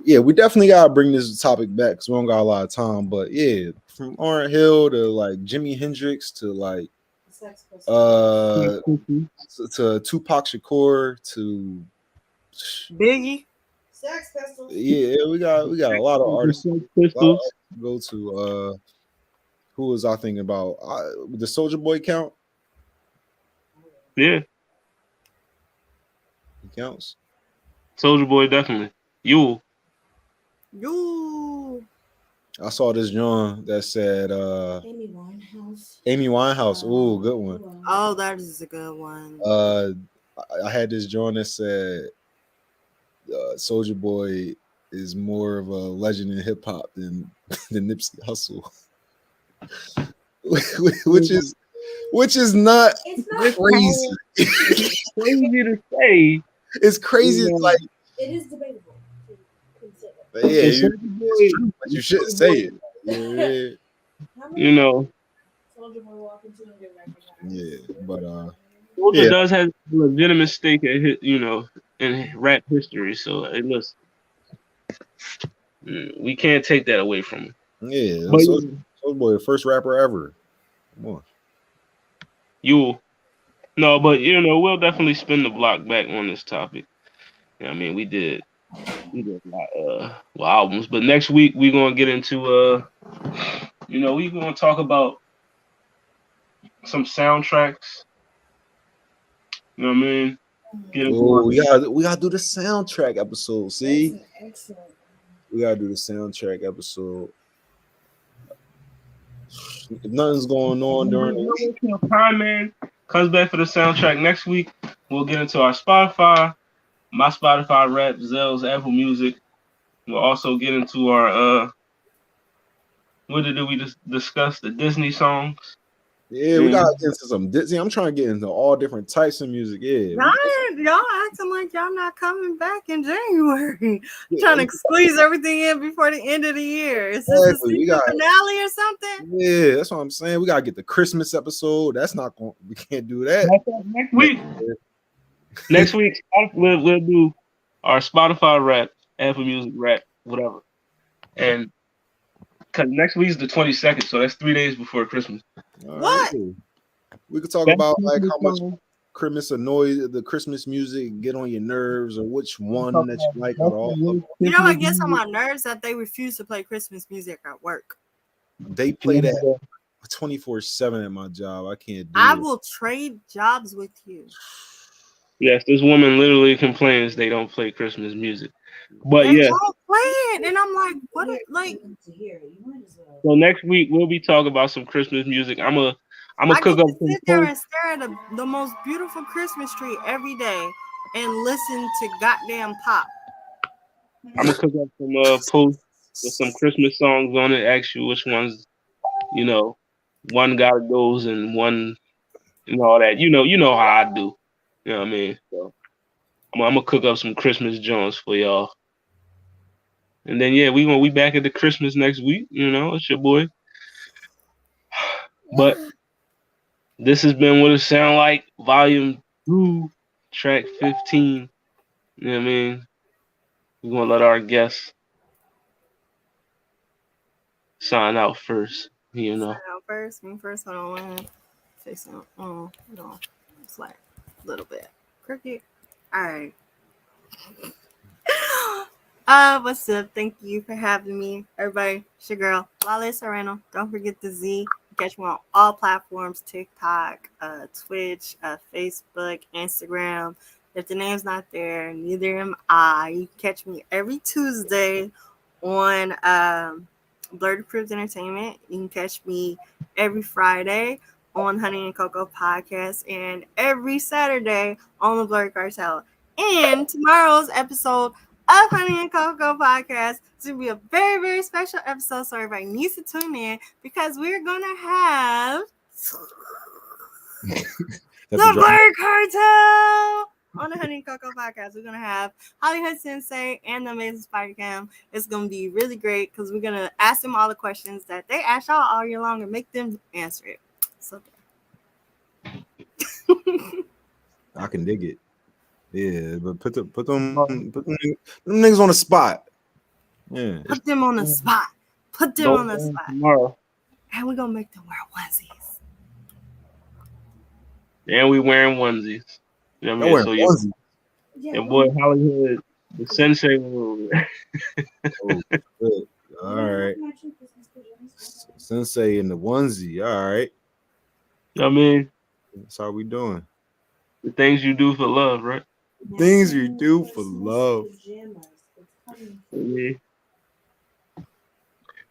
Yeah, we definitely gotta bring this topic back because we don't got a lot of time. But yeah, from Lauryn Hill to like Jimi Hendrix to like to Tupac Shakur to Biggie. Sex Pistols. Yeah, we got a lot of artists to go to. Who was I thinking about? The Soulja Boy count? Yeah, he counts. Soulja Boy definitely. You. I saw this John that said Amy Winehouse. Amy Winehouse. Ooh, good one. Oh, that is a good one. I had this John that said Soulja Boy is more of a legend in hip hop than Nipsey Hussle. which is not crazy. It's crazy to say. It's crazy. It's like it is debatable. Yeah, but you shouldn't say it. You know. Yeah, but Soulja does have a legitimate stake at in rap history. So hey, listen, we can't take that away from him. Yeah, Soulja Boy, the first rapper ever. Come on. But we'll definitely spin the block back on this topic. I mean, we did We got a lot, albums. But next week we're gonna get into we're gonna talk about some soundtracks. You know what I mean? Get into Oh, we gotta do the soundtrack episode. See, Excellent. we gotta do the soundtrack episode. If nothing's going on during the time, man. Comes back for the soundtrack next week. We'll get into our Spotify, my Spotify rap, Zell's Apple Music. We'll also get into our what did we just discuss? The Disney songs. yeah, we gotta get into some Disney. I'm trying to get into all different types of music. Yeah, Y'all acting like y'all not coming back in January. Trying to squeeze everything in before the end of the year. Is this the season finale or something? Yeah, that's what I'm saying. We gotta get the Christmas episode. That's not going. We can't do that next week. Next week we'll do our Spotify rap, Apple Music rap, whatever. And because next week's the 22nd, so that's 3 days before Christmas. What? Right. We could talk about like how much Christmas annoys the Christmas music get on your nerves, or which one that you like, or all of them. You know, I guess on my nerves that they refuse to play Christmas music at work. They play that 24/7 at my job. I can't do I it. will trade jobs with you. Yes, this woman literally complains they don't play Christmas music. But they yeah, don't play it, and I'm like, what? Like, so next week we'll be talking about some Christmas music. I'm gonna cook up some. Sit there and stare at the most beautiful Christmas tree every day and listen to goddamn pop. I'm gonna cook up some posts with some Christmas songs on it. Ask you which ones, one gotta goes and one, and all that. You know how I do. You know what I mean? So I'm gonna cook up some Christmas joints for y'all. And then yeah, we back at the Christmas next week. It's your boy. But this has been What It Sound Like, Volume 2, Track 15. You know what I mean? We're gonna let our guests sign out first. Sign out first. Me first. Hold on. Fix it. Slack a little bit. Cricket. All right. What's up? Thank you for having me, everybody. It's your girl, Lale Serrano. Don't forget the Z. Catch me on all platforms: TikTok, Twitch, Facebook, Instagram. If the name's not there, neither am I. You can catch me every Tuesday on Blurred Approved Entertainment. You can catch me every Friday on Honey and Cocoa Podcast, and every Saturday on the Blurred Cartel. And tomorrow's episode of Honey and Cocoa Podcast is going to be a very, very special episode, so everybody needs to tune in because we're going to have the Blurred Cartel on the Honey and Cocoa Podcast. We're going to have Hollywood Sensei and the Amazing Spider Cam. It's going to be really great because we're going to ask them all the questions that they ask y'all all year long and make them answer it. So I can dig it. Yeah, but put them niggas on the spot. Yeah. Put them on the spot. Put them on the spot. Tomorrow. And we're gonna make them wear onesies. And we wearing onesies. You know what I mean? So your boy Hollywood, the sensei. All right. Sensei in the onesie. All right. You know what I mean? That's how we doing. The things you do for love, right? Things you do for love. Yeah.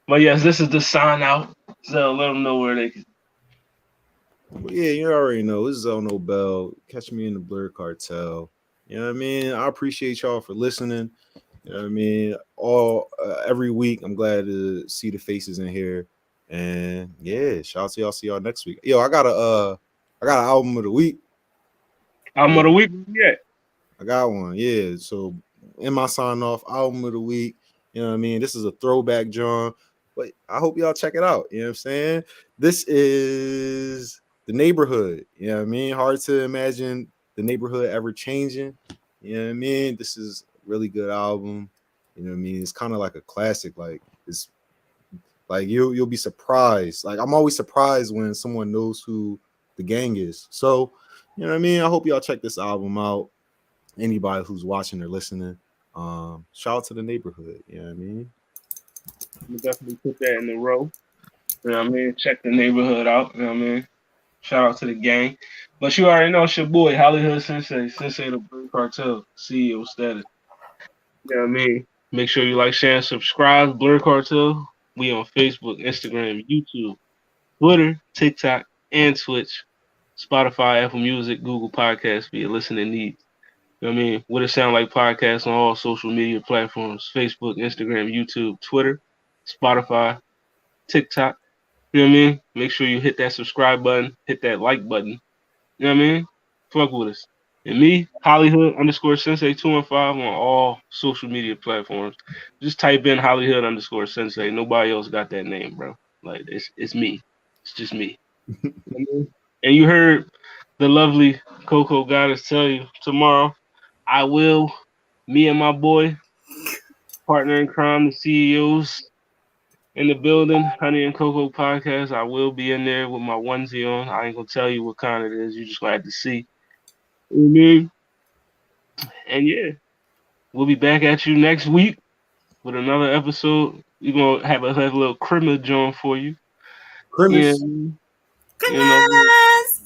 But yes, this is the sign out. So let them know where they can. But yeah, you already know. This is El Nobel. Catch me in the Blurred Cartel. You know what I mean? I appreciate y'all for listening. You know what I mean? Every week, I'm glad to see the faces in here. And yeah, shout out to y'all. See y'all next week. Yo, I got an album of the week. Album of the week? Yeah. I got one, yeah. So in my sign off, album of the week. You know what I mean? This is a throwback, John. But I hope y'all check it out. You know what I'm saying? This is The Neighborhood. You know what I mean? Hard to imagine the neighborhood ever changing. You know what I mean? This is a really good album. You know what I mean? It's kind of like a classic. Like it's like you'll be surprised. Like I'm always surprised when someone knows who the gang is. So, you know what I mean? I hope y'all check this album out. Anybody who's watching or listening, Shout out to the neighborhood. You know what I mean? I'm definitely put that in the row. You know what I mean? Check the neighborhood out. You know what I mean? Shout out to the gang. But you already know it's your boy, Hollywood Sensei, Sensei the Blur Cartel, CEO status. You know what I mean? Make sure you like, share, and subscribe. Blur Cartel. We on Facebook, Instagram, YouTube, Twitter, TikTok, and Twitch. Spotify, Apple Music, Google Podcasts for your listening needs. You know what I mean? What it sound like podcast on all social media platforms: Facebook, Instagram, YouTube, Twitter, Spotify, TikTok. You know what I mean? Make sure you hit that subscribe button, hit that like button. You know what I mean? Fuck with us. And me, Hollywood underscore Sensei 215 on all social media platforms. Just type in Hollywood underscore Sensei. Nobody else got that name, bro. Like it's me. It's just me. You know what I mean? And you heard the lovely Coco Goddess tell you tomorrow, I will, me and my boy, partner in crime, the CEOs in the building, Honey and Coco podcast. I will be in there with my onesie on. I ain't gonna tell you what kind it is. You just gonna have to see. You know what I mean? And yeah, we'll be back at you next week with another episode. We're gonna have a little criminal joint for you. Yeah, Grimace. you know, Goodness.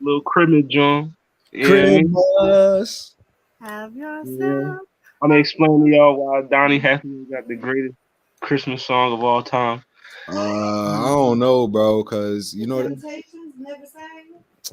little criminal joint. Yeah, Grimace. Have yeah. yourself. I'm gonna explain to y'all why Donnie Hathaway got the greatest Christmas song of all time. I don't know, bro, because you know that. Temptations never sang.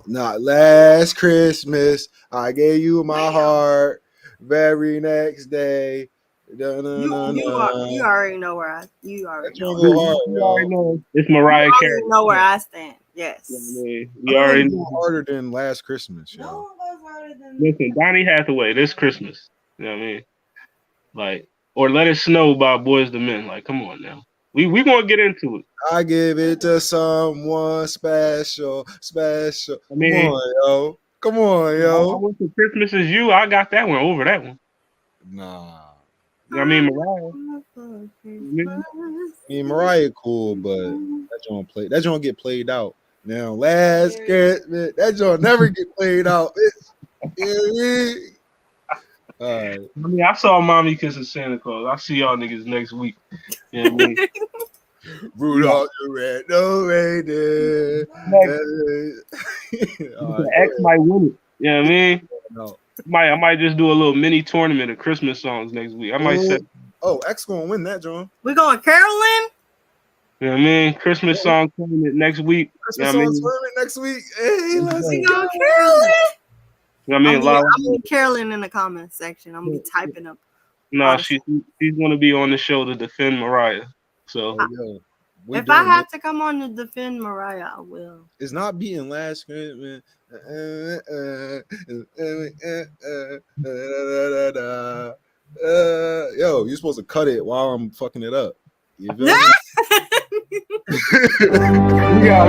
Not last Christmas, I gave you my heart. Very next day, You already know where I. You already know. go hard, You already yo. know it's Mariah You Carey. already know where I stand. Yes. You know what I mean? I You already go know. harder than last Christmas, yo. No one goes harder than. Listen, Donnie Hathaway, this Christmas. You know what I mean? Like, or Let It Snow by Boys to Men. Like, come on now. We gonna get into it. I give it to someone special. I Come mean, on, yo. Come on, I yo. went to Christmas Is You. I got that one over that one. Nah. You know what I mean? Mariah. I mean, Mariah cool, but that joint get played out. Now, last Christmas, that joint never get played out. All right. I mean, I saw Mommy Kissing Santa Claus. I'll see y'all niggas next week. You know what I mean? Rudolph the red-nosed reindeer. The X might win it. You know what I mean? No. I might just do a little mini tournament of Christmas songs next week. I might say, X gonna win that, John. We going Carolyn? you know what I mean? Christmas song tournament next week. Christmas You know what I mean? songs tournament next week. Hey, let's We go. going Carolyn? You know what I mean? I'm gonna be Carolyn in the comment section. I'm gonna be typing up. No, she's gonna be on the show to defend Mariah. So Yo, If I have to come on to defend Mariah, I will. it's not beating last Christmas. Yo, you're supposed to cut it while I'm fucking it up. You feel me? we got